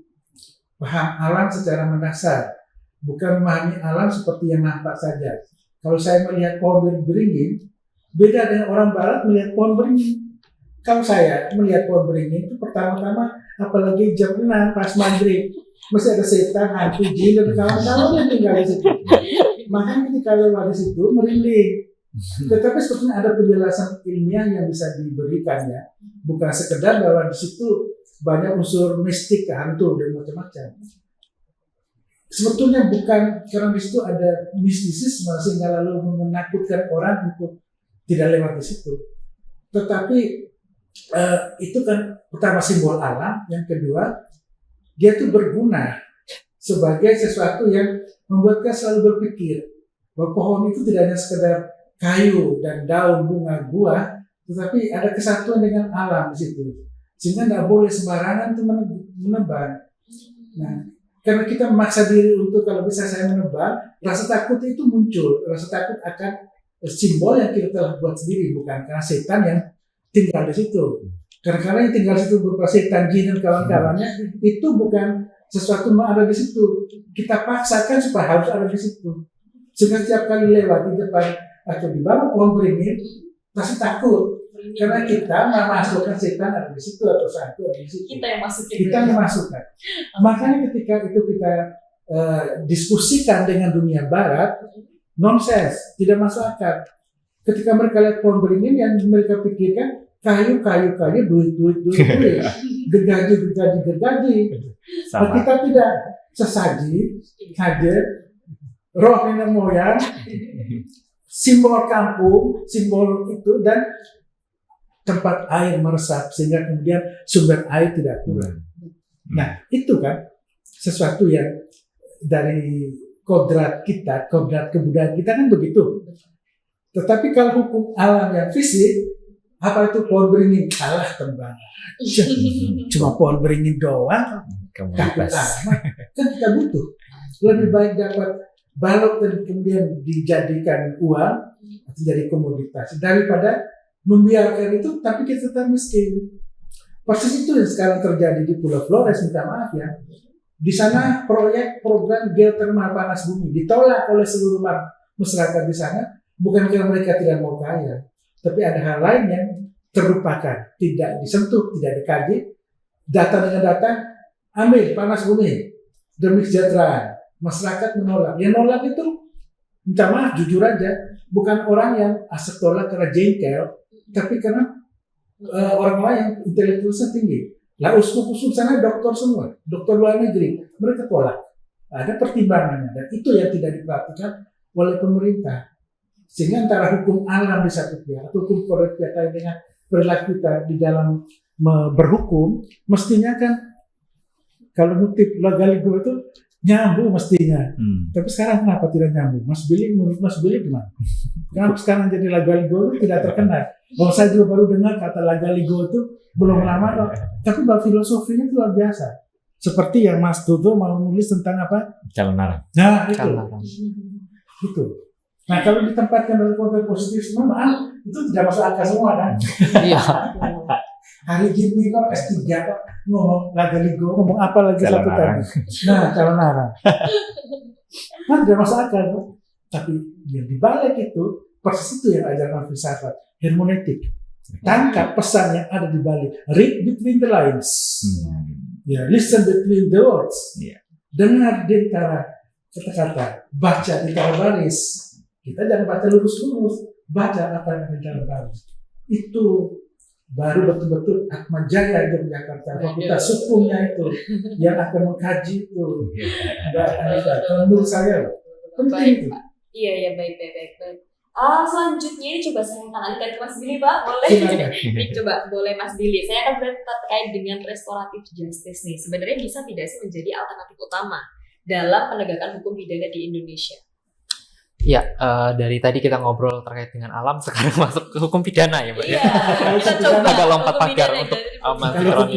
paham alam secara mendasar, bukan memahami alam seperti yang nampak saja. Kalau saya melihat pohon beringin, beda dengan orang barat melihat pohon beringin. Kalau saya melihat pohon beringin itu pertama-tama, apalagi jam 6 pas maghrib, mesti ada setan, hantu, jin, dan kawan-kawan yang tinggal di situ. Makanya ketika lewat di situ merinding. Tetapi sebetulnya ada penjelasan ilmiah yang bisa diberikan ya, bukan sekedar bahwa di situ banyak unsur mistik, hantu dan macam-macam. Sebetulnya bukan karena di situ ada mistisisme sehingga lalu menakutkan orang untuk tidak lewat di situ. Tetapi itu kan pertama simbol alam, yang kedua dia itu berguna sebagai sesuatu yang membuat kita selalu berpikir bahwa pohon itu tidak hanya sekedar kayu dan daun, bunga, buah, tetapi ada kesatuan dengan alam di situ. Sehingga tidak boleh sembarangan itu menebang. Nah, karena kita memaksa diri untuk kalau bisa saya menebang, rasa takut itu muncul. Rasa takut akan simbol yang kita telah buat sendiri, bukan karena setan yang tinggal di situ. Karena yang tinggal di situ berupa setan, jin dan kawan-kawannya, itu bukan sesuatu yang ada di situ. Kita paksakan supaya harus ada di situ. Sehingga setiap kali lewat di depan atau di bawah pohon beringin, pasti takut. Karena kita memasukkan setan ada di situ atau satu ada di situ. Kita yang masukin. Kita yang masukkan. Makanya ketika itu kita diskusikan dengan dunia barat, nonsens, tidak masuk akal. Ketika mereka lihat pohon beringin, yang mereka pikirkan kayu, duit, gergaji. Kita tidak, sesaji, hadir, roh nenek moyang, simbol kampung, simbol itu, dan tempat air meresap sehingga kemudian sumber air tidak kurang. Nah, itu kan sesuatu yang dari kodrat kita, kodrat kebudayaan kita kan begitu. Tetapi kalau hukum alam yang fisik, apa itu pohon beringin kalah tembang. Cuma pohon beringin doang, takut amat. Kan kita butuh. Lebih baik dapat balok dan kemudian dijadikan uang atau jadi komoditas daripada membiarkan itu tapi kita tetap miskin. Persis itu yang sekarang terjadi di Pulau Flores, minta maaf ya. Di sana proyek program geotermal panas bumi ditolak oleh seluruh masyarakat di sana, bukan karena mereka tidak mau kaya, tapi ada hal lain yang terlupakan, tidak disentuh, tidak dikaji. Datang dengan datang, ambil panas bumi demi kesejahteraan. Masyarakat menolak. Yang nolak itu, minta maaf jujur aja, bukan orang yang asal tolak karena jengkel, tapi karena orang-orang yang intelektualnya tinggi. Lah uskup-uskup sana dokter semua, dokter luar negeri, mereka tolak. Ada pertimbangannya dan itu yang tidak diperhatikan oleh pemerintah. Sehingga antara hukum alam di satu pihak, hukum korek lain dengan perilaku kita di dalam berhukum, mestinya kan kalau ngutip Lagaligo itu nyambung mestinya. Tapi sekarang kenapa tidak nyambung? Mas Billy, menurut Mas Billy gimana? Kenapa sekarang jadi Lagaligo itu tidak terkenal? Bahwa saya juga baru dengar kata Lagaligo itu belum lama kok. Tapi filosofinya itu luar biasa. Seperti yang Mas Dodo mau nulis tentang apa? Calon arah. Nah, itu. Nah, kalau ditempatkan dalam konteks positif semua, itu tidak masuk akal semua kan? Iya. Hari gini kok S3 kok ngomong Lagaligo, ngomong apa lagi satu tadi? Nah, calon arah. Nah, tidak masuk akal kok. Tapi yang dibalik itu, persis itu yang ajaran filsafat, hermeneutik. Tangkap pesan yang ada di balik. Read between the lines. Ya, listen between the words. Dengar di antara kata-kata, baca di antara baris. Kita jangan baca lurus-lurus, baca apa yang ada di dalam baris. Itu baru betul-betul Atma Jaya Yogyakarta, fakultas hukumnya itu yang akan mengkaji itu. Menurut saya penting itu. Iya, baik. Selanjutnya ini coba saya akan alihkan ke Mas Billy, Pak. Boleh? Ini coba boleh Mas Billy. Saya akan terkait dengan restoratif justice nih. Sebenarnya bisa tidak sih menjadi alternatif utama dalam penegakan hukum pidana di Indonesia? Ya, dari tadi kita ngobrol terkait dengan alam, sekarang masuk ke hukum pidana ya, Mbak. Iya, kita coba agak lompat pagar untuk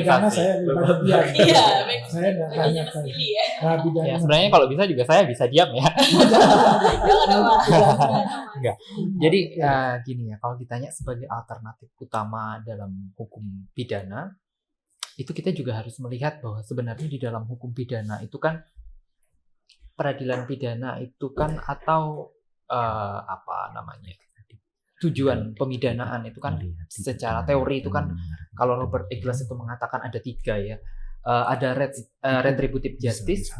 karena saya lebih banyak diam. Iya, saya nggak hanya Mas Billy ya. Ya, sebenarnya kalau bisa juga saya bisa diam ya. Enggak. Jadi gini ya, kalau ditanya sebagai alternatif utama dalam hukum pidana, itu kita juga harus melihat bahwa sebenarnya di dalam hukum pidana itu kan peradilan pidana itu kan atau tujuan pemidanaan itu kan secara teori itu kan kalau Robert Iglesias itu mengatakan ada 3 ya. Ada retributive justice,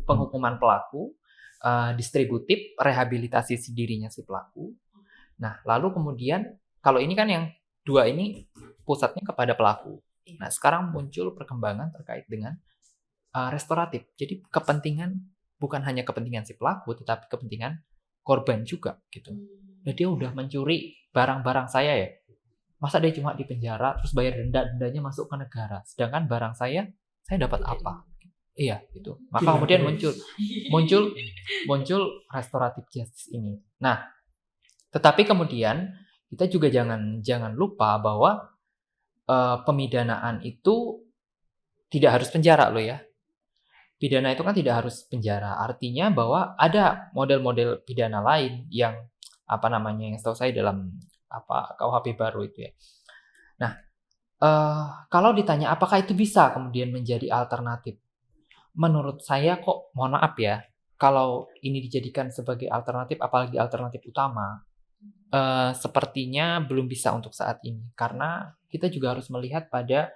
penghukuman pelaku, distributif, rehabilitasi dirinya si pelaku. Nah, lalu kemudian kalau ini kan yang 2 ini pusatnya kepada pelaku. Nah, sekarang muncul perkembangan terkait dengan restoratif. Jadi kepentingan bukan hanya kepentingan si pelaku tetapi kepentingan korban juga gitu. Nah, dia udah mencuri barang-barang saya ya. Masa dia cuma di penjara terus bayar dendanya masuk ke negara. Sedangkan barang saya dapat apa? Iya, gitu. Maka kemudian muncul restoratif justice ini. Nah, tetapi kemudian kita juga jangan lupa bahwa pemidanaan itu tidak harus penjara loh ya. Pidana itu kan tidak harus penjara. Artinya bahwa ada model-model pidana lain yang yang setahu saya dalam KUHP baru itu ya. Nah, kalau ditanya apakah itu bisa kemudian menjadi alternatif? Menurut saya kok, mohon maaf ya, kalau ini dijadikan sebagai alternatif, apalagi alternatif utama, sepertinya belum bisa untuk saat ini. Karena kita juga harus melihat pada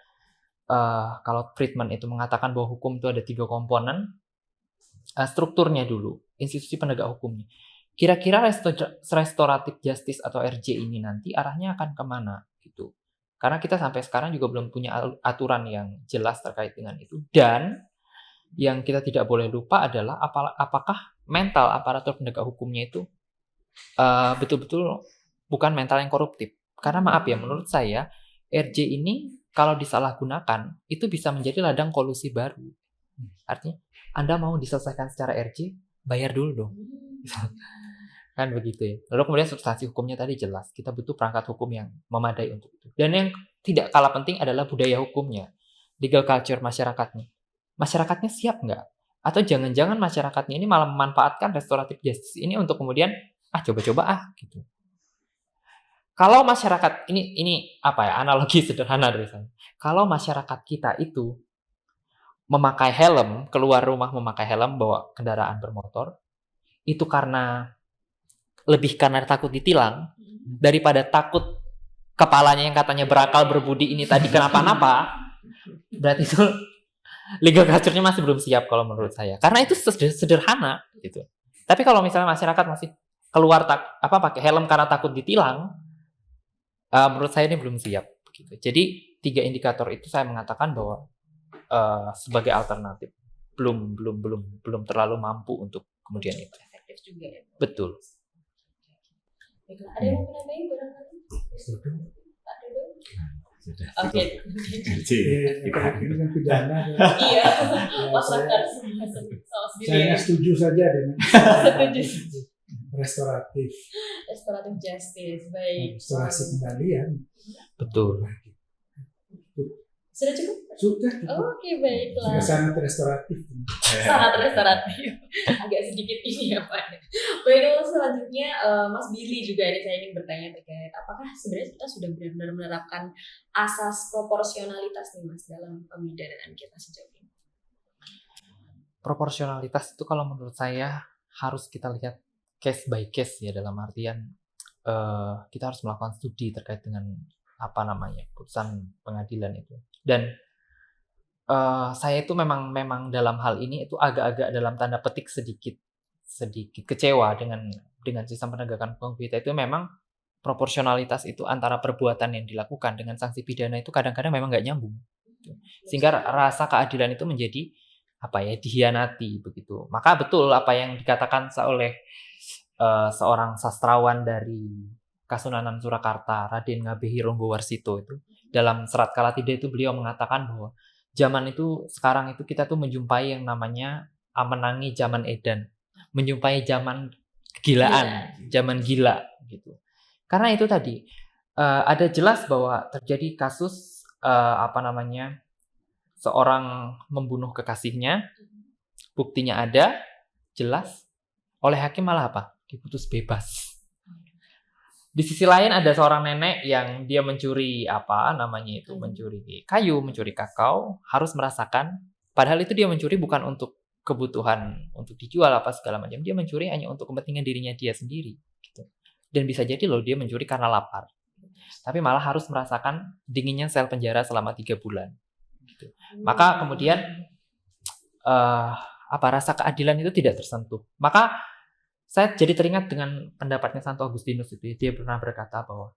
kalau Friedman itu mengatakan bahwa hukum itu ada 3 komponen, strukturnya dulu, institusi penegak hukumnya. Kira-kira restoratif justice atau RJ ini nanti arahnya akan kemana gitu? Karena kita sampai sekarang juga belum punya aturan yang jelas terkait dengan itu. Dan yang kita tidak boleh lupa adalah apakah mental aparatur penegak hukumnya itu betul-betul bukan mental yang koruptif. Karena maaf ya, menurut saya RJ ini kalau disalahgunakan itu bisa menjadi ladang kolusi baru. Artinya Anda mau diselesaikan secara RJ, bayar dulu dong. Kan begitu ya. Lalu kemudian substansi hukumnya tadi jelas. Kita butuh perangkat hukum yang memadai untuk itu. Dan yang tidak kalah penting adalah budaya hukumnya. Legal culture masyarakatnya. Masyarakatnya siap nggak? Atau jangan-jangan masyarakatnya ini malah memanfaatkan restoratif justice ini untuk kemudian coba-coba gitu. Kalau masyarakat ini apa ya, analogi sederhana dari saya. Kalau masyarakat kita itu memakai helm, keluar rumah memakai helm, bawa kendaraan bermotor, itu lebih karena takut ditilang daripada takut kepalanya yang katanya berakal berbudi ini tadi kenapa-napa, berarti itu legal culture-nya masih belum siap kalau menurut saya. Karena itu sederhana gitu. Tapi kalau misalnya masyarakat masih keluar pakai helm karena takut ditilang, menurut saya ini belum siap gitu. Jadi 3 indikator itu saya mengatakan bahwa sebagai alternatif belum terlalu mampu untuk kemudian itu. Efektif juga ya. Betul. Baiklah, ada yang mau menambahin barangkali? Pak Dodo? Sudah. Oke. Ini kan pidana. Iya. Ya, Saya saya setuju saja dengan Setuju. restoratif, Restoratif justice. Baik. restorasi kembalian. Betul. Sudah cukup? Sudah. Oke, baiklah. Sudah sangat restoratif. Sangat restoratif. Agak sedikit ini ya Pak. Baik, selanjutnya Mas Billy juga ini saya ingin bertanya terkait apakah sebenarnya kita sudah benar-benar menerapkan asas proporsionalitas nih Mas dalam pemidanaan kita sejauh ini? Proporsionalitas itu kalau menurut saya harus kita lihat case by case ya, dalam artian kita harus melakukan studi terkait dengan putusan pengadilan itu. Dan saya itu memang dalam hal ini itu agak-agak dalam tanda petik sedikit kecewa dengan sistem penegakan hukum kita. Itu memang proporsionalitas itu antara perbuatan yang dilakukan dengan sanksi pidana itu kadang-kadang memang nggak nyambung. Sehingga rasa keadilan itu menjadi dihianati begitu. Maka betul apa yang dikatakan oleh seorang sastrawan dari Kasunanan Surakarta, Raden Ngabehi Ronggowarsito itu dalam Serat Kalatida itu beliau mengatakan bahwa zaman itu sekarang itu kita tuh menjumpai yang namanya amenangi zaman edan, menjumpai zaman kegilaan, zaman gila gitu. Karena itu tadi ada jelas bahwa terjadi kasus seorang membunuh kekasihnya, buktinya ada, jelas, oleh hakim malah diputus bebas. Di sisi lain ada seorang nenek yang dia mencuri mencuri kayu, mencuri kakao, harus merasakan, padahal itu dia mencuri bukan untuk kebutuhan untuk dijual segala macam, dia mencuri hanya untuk kepentingan dirinya dia sendiri gitu. Dan bisa jadi dia mencuri karena lapar, tapi malah harus merasakan dinginnya sel penjara selama 3 bulan gitu. Maka kemudian rasa keadilan itu tidak tersentuh. Maka saya jadi teringat dengan pendapatnya Santo Agustinus itu. Dia pernah berkata bahwa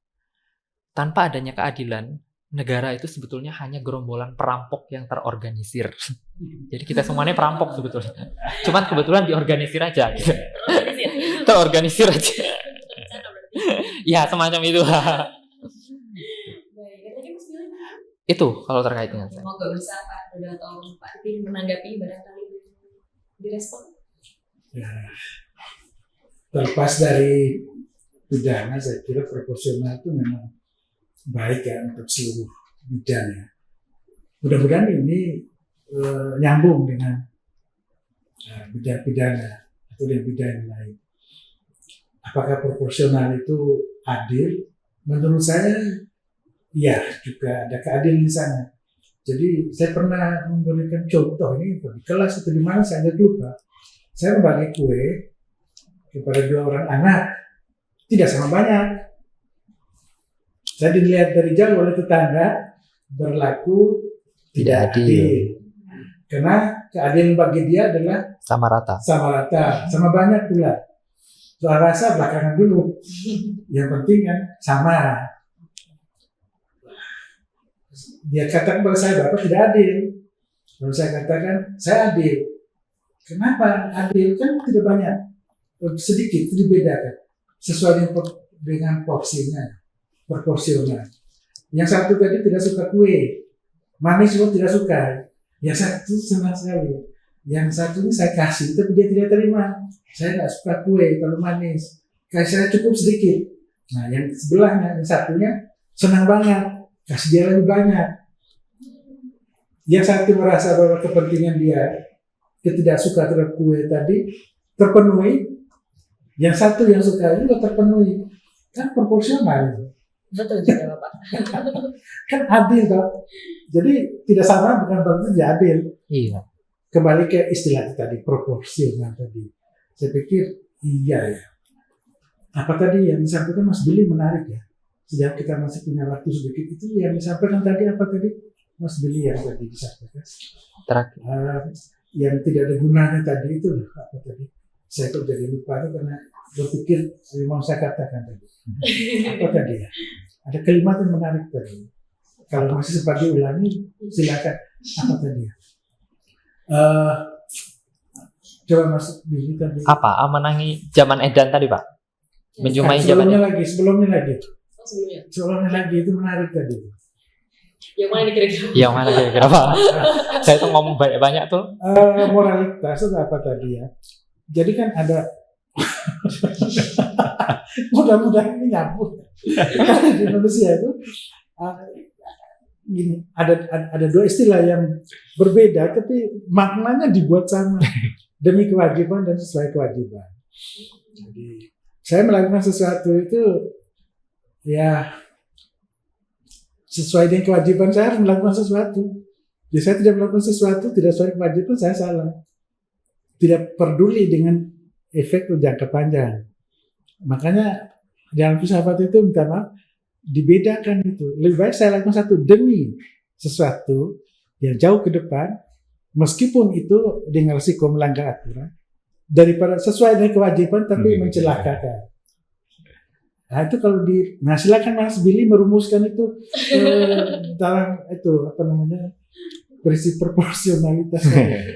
tanpa adanya keadilan, negara itu sebetulnya hanya gerombolan perampok yang terorganisir. Jadi kita semuanya perampok sebetulnya. Cuman kebetulan diorganisir aja. Gitu. Terorganisir aja. Ya, semacam itu. Itu kalau terkait dengan saya. Semoga bisa Pak Dodo atau Pak Tim menanggapi barangkali direspon. Ya. Terlepas dari pidana, saya kira proporsional itu memang baik ya untuk seluruh bidang ya. Mudah-mudahan ini nyambung dengan bidang pidana atau dengan bidang lain. Apakah proporsional itu adil? Menurut saya, ya juga ada keadilan di sana. Jadi saya pernah memberikan contoh ini di kelas atau di mana saya lupa. Saya membagi kue kepada 2 orang anak, tidak sama banyak. Saya dilihat dari jauh oleh tetangga berlaku tidak adil. Karena keadilan bagi dia adalah sama rata, sama banyak pula. Soal rasa belakangan dulu. Yang penting kan sama. Dia katakan kepada saya, Bapak tidak adil. Lalu saya katakan, saya adil. Kenapa adil? Kan tidak banyak. Sedikit itu dibedakan sesuai dengan porsinya, proporsional. Yang satu tadi tidak suka kue, manis pun tidak suka. Yang satu senang sekali. Yang satu ini saya kasih, tapi dia tidak terima. Saya nggak suka kue kalau manis. Kasih saya cukup sedikit. Nah, yang sebelahnya, yang satunya senang banget, kasih dia lebih banyak. Yang satu merasa bahwa kepentingan dia ketidak suka terhadap kue tadi terpenuhi, yang satu yang suka juga terpenuhi. Kan proporsional. Betul juga Bapak. Kan adil toh. Jadi tidak sama bukan berarti tidak adil. Iya. Kembali ke istilah tadi, proporsional tadi. Saya pikir iya ya. Apa tadi yang disampaikan Mas Billy menarik ya. Sejak kita masih punya waktu sedikit, itu yang disampaikan tadi apa tadi Mas Billy yang tadi disampaikan? Terakhir. Yang tidak ada gunanya tadi itu apa tadi? Saya kok jadi lupa itu karena berpikir mau saya katakan tadi. Apa tadi ya? Ada kalimat yang menarik tadi. Kalau masih sempat diulangi, silakan. Apa tadi ya? Coba Mas Billy tadi. Apa? Menangi zaman edan tadi, Pak? Menjumpai zaman sebelumnya lagi. Sebelumnya. Sebelumnya lagi itu menarik tadi. Yang mana nih kira-kira? yang mana kira-kira, Pak? Saya tuh ngomong banyak-banyak tuh. Moralitas itu apa tadi ya? Jadi kan ada mudah-mudahan ini nyambung. Di Indonesia itu gini, ada dua istilah yang berbeda tapi maknanya dibuat sama, demi kewajiban dan sesuai kewajiban. Jadi saya melakukan sesuatu itu ya sesuai dengan kewajiban, saya harus melakukan sesuatu. Jadi saya tidak melakukan sesuatu tidak sesuai kewajiban, saya salah. Tidak peduli dengan efek jangka panjang. Makanya dalam filsafat itu minta maaf, dibedakan itu. Lebih baik saya lakukan satu demi sesuatu yang jauh ke depan, meskipun itu dengan risiko melanggar aturan, daripada sesuai dengan kewajiban tapi mencelakakan. Nah itu kalau silakan Mas Billy merumuskan itu dalam itu apa namanya prinsip proporsionalitas.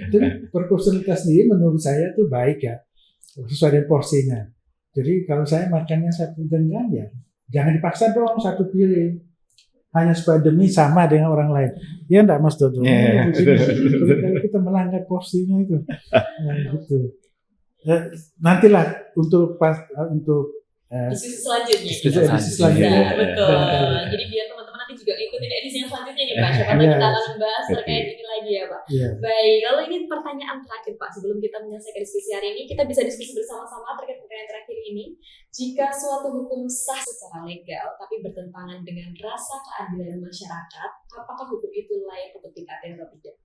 Jadi proporsionalitas ini menurut saya itu baik ya, sesuai dengan porsinya. Jadi kalau saya makannya satu genggam ya jangan dipaksa dong satu piring hanya supaya demi sama dengan orang lain. Ya enggak Mas Dodo? Kalau kita melanggar porsinya itu, nah, gitu. Nantilah untuk diskusi selanjutnya. Edisi selanjutnya. Betul. Jadi biar teman-teman nanti juga ikutin edisi yang selanjutnya nih Pak. Siapa tahu kita akan membahas terkait ini lagi ya Pak. Baik, kalau ini pertanyaan terakhir Pak, sebelum kita menyelesaikan diskusi hari ini, kita bisa diskusi bersama-sama terkait pertanyaan terakhir ini. Jika suatu hukum sah secara legal tapi bertentangan dengan rasa keadilan masyarakat, apakah hukum itu layak untuk ditaati atau tidak?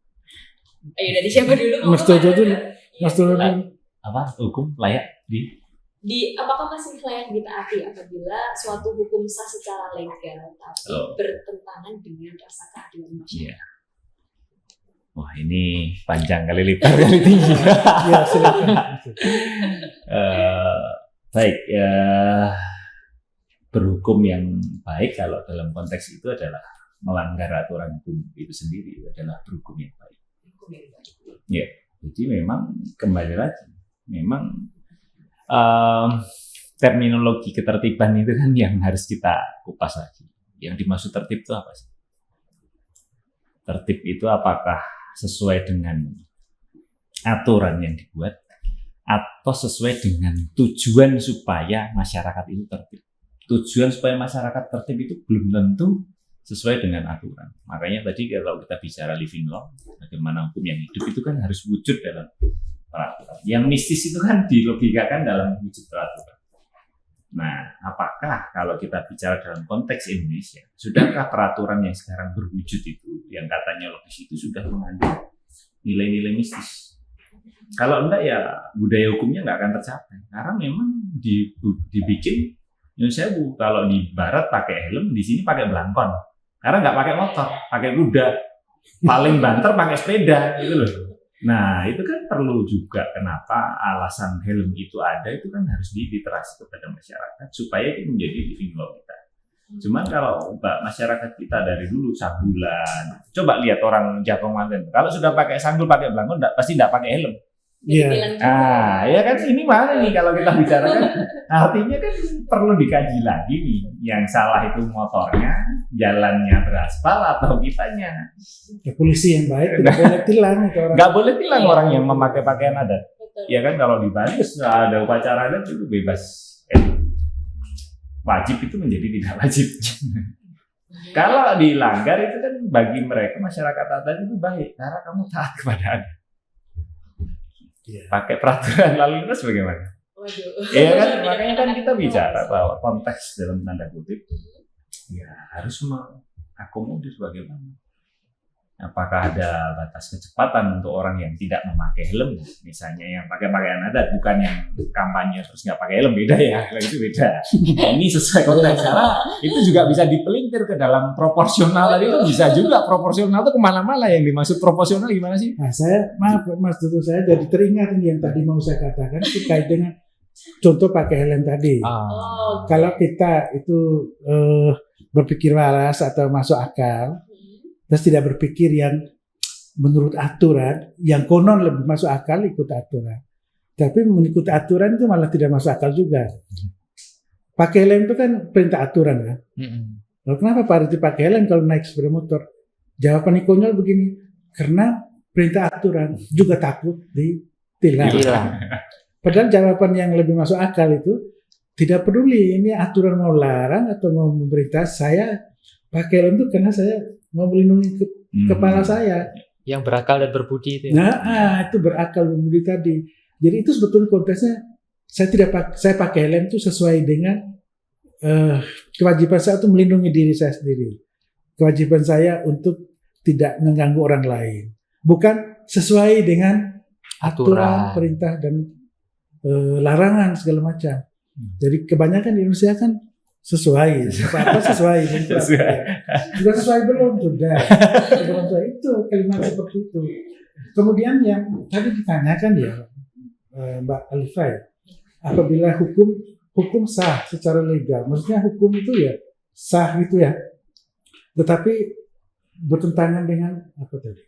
Ayo dari siapa dulu? Mas Dodo dulu. Mas Dodo. Apa hukum layak apakah masih layak ditaati apabila suatu hukum sah secara legal tapi bertentangan dengan rasa keadilan masyarakat? Wah ini panjang kali lebar kali tinggi. Ya silakan. Baik berhukum yang baik kalau dalam konteks itu adalah melanggar aturan hukum itu sendiri adalah berhukum yang baik. Ya, jadi memang kembali lagi memang terminologi ketertiban itu kan yang harus kita kupas lagi. Yang dimaksud tertib itu apa sih? Tertib itu apakah sesuai dengan aturan yang dibuat atau sesuai dengan tujuan supaya masyarakat itu tertib? Tujuan supaya masyarakat tertib itu belum tentu sesuai dengan aturan. Makanya tadi kalau kita bicara living law, bagaimana hukum yang hidup itu kan harus wujud dalam peraturan. Yang mistis itu kan dilogikakan dalam wujud peraturan. Nah, apakah kalau kita bicara dalam konteks Indonesia, sudahkah peraturan yang sekarang berwujud itu, yang katanya logis itu sudah mengandung nilai-nilai mistis? Kalau enggak ya budaya hukumnya nggak akan tercapai. Karena memang dibikin, saya kalau di barat pakai helm, di sini pakai belangkon. Karena nggak pakai motor, pakai kuda. Paling banter pakai sepeda, gitu loh. Nah, itu kan perlu juga kenapa alasan helm itu ada, itu kan harus diliterasi kepada masyarakat supaya itu menjadi living law kita. Cuman kalau masyarakat kita dari dulu sambulan, coba lihat orang Jangkauan, kalau sudah pakai sanggul, pakai belangkon, pasti tidak pakai helm. Iya. Tilang juga. Ya kan ini mana nih kalau kita bicarakan artinya kan perlu dikaji lagi nih. Yang salah itu motornya, jalannya beraspal atau kitanya. Ya, polisi yang baik tidak boleh tilang itu orang. Nggak boleh tilang Iya. orang yang memakai pakaian adat. Betul. Ya kan kalau di Bali ada upacara adat itu bebas. Wajib itu menjadi tidak wajib. Kalau dilanggar itu kan bagi mereka masyarakat adat itu baik karena kamu taat kepada adat. Iya. Pakai peraturan lalu lintas bagaimana? Waduh. Iya kan makanya kan kita bicara bahwa konteks dalam tanda kutip ya harus mengakomodir bagaimana. Apakah ada batas kecepatan untuk orang yang tidak memakai helm, misalnya yang pakai pakaian adat, bukan yang kampanye terus nggak pakai helm, beda ya, itu beda. Ini sesuai konteks karena itu juga bisa dipelintir ke dalam proporsional tadi itu bisa juga proporsional itu kemana-mana yang dimaksud proporsional gimana sih? Nah, maaf Mas Dudu, saya jadi teringat ini yang tadi mau saya katakan terkait dengan contoh pakai helm tadi. Oh. Kalau kita itu berpikir waras atau masuk akal, terus tidak berpikir yang menurut aturan, yang konon lebih masuk akal ikut aturan. Tapi mengikuti aturan itu malah tidak masuk akal juga. Pakai helm itu kan perintah aturan kan. Lalu kenapa Pak Riti pakai helm kalau naik sepeda motor? Jawaban konyol begini, karena perintah aturan juga takut ditilang. Padahal jawaban yang lebih masuk akal itu tidak peduli ini aturan mau larang atau mau memerintah, saya pakai helm itu karena saya mau melindungi kepala saya. Yang berakal dan berbudi itu. Nah, itu berakal berbudi tadi. Jadi itu sebetulnya konteksnya saya pakai helm itu sesuai dengan kewajiban saya untuk melindungi diri saya sendiri. Kewajiban saya untuk tidak mengganggu orang lain. Bukan sesuai dengan aturan, perintah dan larangan segala macam. Jadi kebanyakan di Indonesia kan sesuai, apa sesuai, sudah sesuai belum sudah itu kalimat seperti itu. Kemudian yang tadi ditanyakan ya Mbak Alifah, apabila hukum sah secara legal, maksudnya hukum itu ya sah gitu ya, tetapi bertentangan dengan apa tadi?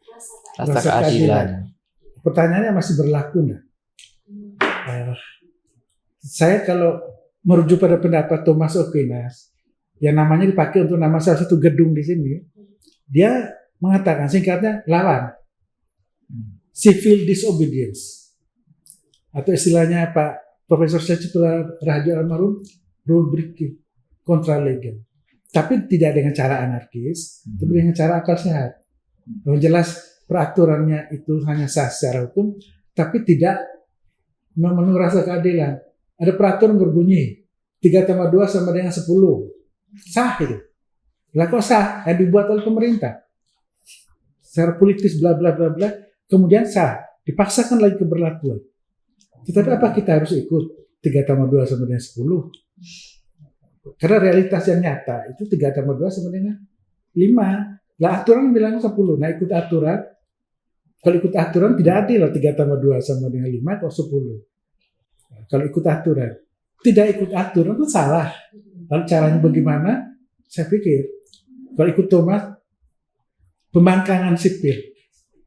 Rasa keadilan. Pertanyaannya masih berlaku nggak? Saya kalau merujuk pada pendapat Thomas Aquinas, yang namanya dipakai untuk nama salah satu gedung di sini, dia mengatakan singkatnya lawan, civil disobedience, atau istilahnya Pak Profesor Syacitul Raharjo almarhum, rule breaking, kontra legal. Tapi tidak dengan cara anarkis, tapi dengan cara akal sehat. Yang jelas peraturannya itu hanya sah secara hukum, tapi tidak memenuhi rasa keadilan. Ada peraturan berbunyi 3+2 sama dengan 10. Sah itu. Lah kok sah? Yang dibuat oleh pemerintah. Secara politis bla bla bla bla, kemudian sah. Dipaksakan lagi keberlakuan. Tetapi apa kita harus ikut 3+2 sama dengan 10? Karena realitas yang nyata itu 3+2 sama dengan 5. Lah aturan bilang 10. Nah ikut aturan. Kalau ikut aturan tidak adil lah 3+2 sama dengan 5 kok 10. Kalau ikut aturan, tidak ikut aturan itu salah. Lalu caranya bagaimana? Saya pikir kalau ikut Thomas, pembangkangan sipil,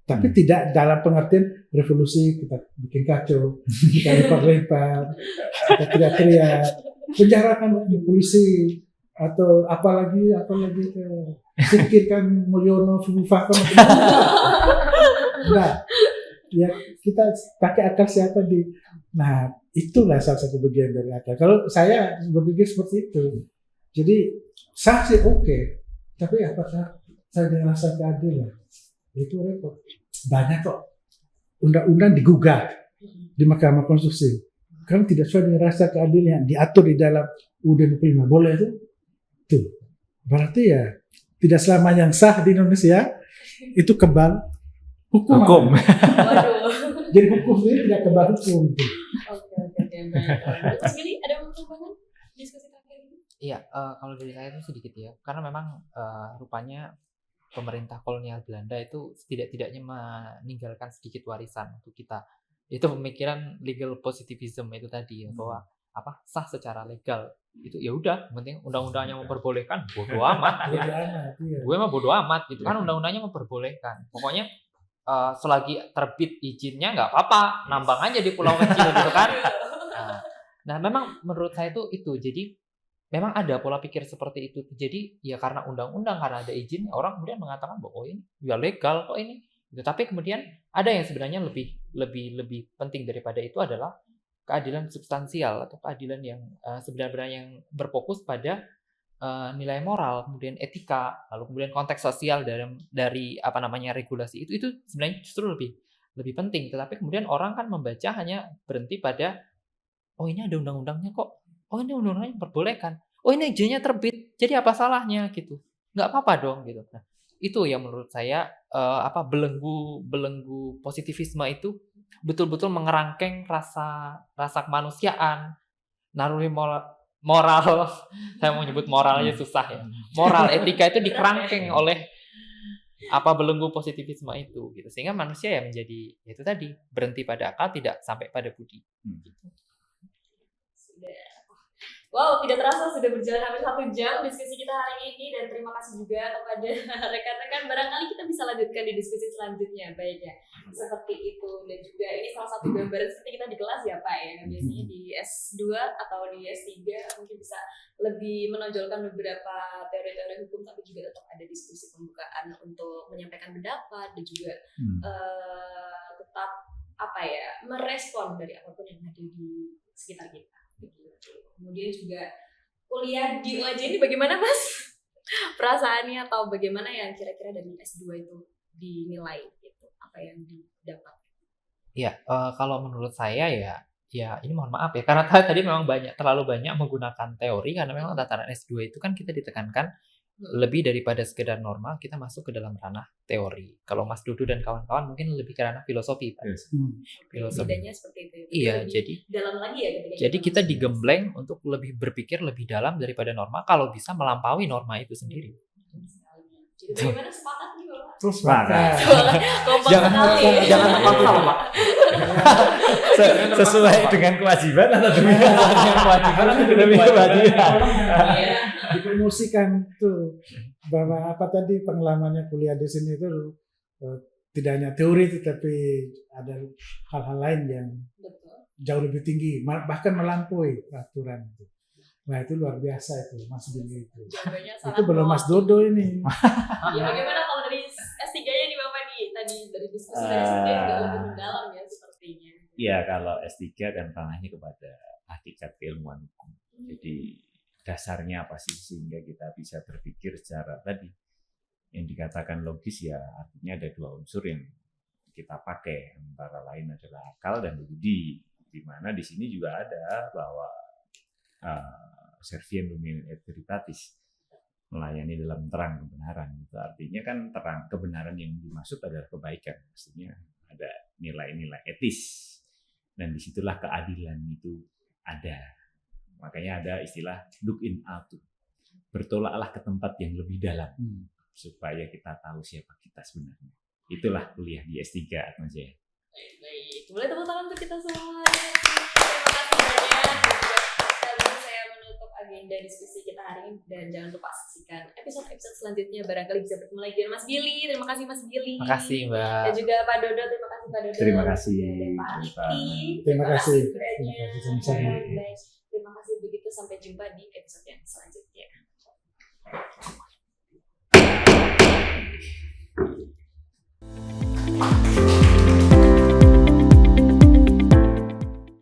tapi tidak dalam pengertian revolusi kita bikin kacau, kita lempar-lempar, kita teriak-teriak, penjarakan polisi atau apalagi pikirkan Mulyono, Fakon. Nah, ya kita pakai akal sehat tadi. Nah, itulah salah satu bagian dari akal. Kalau saya berpikir seperti itu, jadi sah sih oke, tapi apakah saya dengan rasa keadilan? Itu repot. Banyak kok undang-undang digugat di Mahkamah Konstitusi. Kan tidak sesuai dengan rasa keadilan diatur di dalam UUD 25. Boleh itu? Tuh. Berarti ya tidak selama yang sah di Indonesia itu kebal hukum. Waduh. Jadi hukum ini tidak kebal hukum. Oke, baik. Terus ini ada perkembangan diskusi terakhir ini? Iya, kalau dari saya itu sedikit ya, karena memang rupanya pemerintah kolonial Belanda itu tidak-tidaknya meninggalkan sedikit warisan untuk kita. Itu pemikiran legal positivism itu tadi ya, bahwa sah secara legal itu ya udah, penting undang-undangnya memperbolehkan, bodo amat. Iya. Gue mah bodo amat gitu kan, undang-undangnya memperbolehkan. Pokoknya selagi terbit izinnya nggak apa-apa, nambang aja di pulau kecil gitu kan. Nah, memang menurut saya itu jadi memang ada pola pikir seperti itu. Jadi ya karena undang-undang, karena ada izin, orang kemudian mengatakan bahwa ini ya legal kok ini. Gitu. Tapi kemudian ada yang sebenarnya lebih penting daripada itu adalah keadilan substansial atau keadilan yang sebenarnya yang berfokus pada nilai moral, kemudian etika, lalu kemudian konteks sosial dari apa namanya regulasi itu sebenarnya justru lebih penting. Tetapi kemudian orang kan membaca hanya berhenti pada oh ini ada undang-undangnya kok, oh ini undang-undangnya diperbolehkan, oh ini izinnya terbit, jadi apa salahnya gitu, nggak apa-apa dong gitu. Nah itu yang menurut saya belenggu positivisme itu betul-betul mengerangkeng rasa kemanusiaan, naluri moral, saya mau nyebut moral aja susah ya. Moral, etika itu dikerangkeng oleh belenggu positivisme itu gitu. Sehingga manusia ya menjadi itu tadi, berhenti pada akal, tidak sampai pada budi. Gitu. Wow, tidak terasa sudah berjalan hampir 1 jam diskusi kita hari ini, dan terima kasih juga kepada rekan-rekan. Barangkali kita bisa lanjutkan di diskusi selanjutnya, baik ya. Seperti itu, dan juga ini salah satu gambaran seperti kita di kelas ya Pak ya. Biasanya di S2 atau di S3 mungkin bisa lebih menonjolkan beberapa teori-teori hukum, tapi juga tetap ada diskusi pembukaan untuk menyampaikan pendapat dan juga tetap merespon dari apapun yang ada di sekitar kita. Kemudian juga kuliah di UAJ ini bagaimana Mas? Perasaannya atau bagaimana yang kira-kira dari S2 itu dinilai gitu, apa yang didapat? Iya, kalau menurut saya ya ini mohon maaf ya, karena tadi memang terlalu banyak menggunakan teori, karena memang tataran S2 itu kan kita ditekankan lebih daripada sekedar norma, kita masuk ke dalam ranah teori. Kalau Mas Dudu dan kawan-kawan mungkin lebih ke ranah filosofi, Pak. Filosofi. Bedanya seperti itu. Iya, jadi dalam lagi ya. Jadi kita digembleng untuk lebih berpikir lebih dalam daripada norma, kalau bisa melampaui norma itu sendiri. Jadi bagaimana sepakat nih Bapak? Terus sepakat. Jangan maksa, Pak. Sesuai dengan kewajiban atau dengan kewajiban atau demi kewajiban. Dipromosikan tuh bahwa pengalamannya kuliah di sini itu tidak hanya teori, tetapi ada hal-hal lain yang jauh lebih tinggi, bahkan melampaui peraturan itu. Nah itu luar biasa itu Mas Billy itu. Itu belum Mas Dodo ini. Ya, bagaimana kalau dari S3-nya nih Bapak nih? Tadi dari diskusi dari S3 juga lebih mendalam ya sepertinya. Iya, kalau S3 kan tanahnya kepada hakikat keilmuan hukum. Jadi dasarnya apa sih sehingga kita bisa berpikir secara tadi yang dikatakan logis, ya artinya ada 2 unsur yang kita pakai, antara lain adalah akal dan budi, di mana di sini juga ada bahwa serviam lumine et veritatis, melayani dalam terang kebenaran. Itu artinya kan terang kebenaran yang dimaksud adalah kebaikan, maksudnya ada nilai-nilai etis, dan disitulah keadilan itu ada. Makanya ada istilah look in alto, bertolaklah ke tempat yang lebih dalam supaya kita tahu siapa kita sebenarnya. Itulah kuliah di S3 Mas Jaya. Baik, boleh tepuk tangan untuk kita semua. Terima kasih banyak. Sekaligus saya menutup agenda diskusi kita hari ini, dan jangan lupa saksikan episode selanjutnya. Barangkali bisa bertemu lagi dengan Mas Billy. Terima kasih Mas Billy. Terima kasih Mbak. Dan juga Pak Dodo. Terima kasih Pak Dodo. Terima kasih. Dan Pak Riki. Terima kasih. Sama-sama. Terima kasih. Begitu, sampai jumpa di episode yang selanjutnya.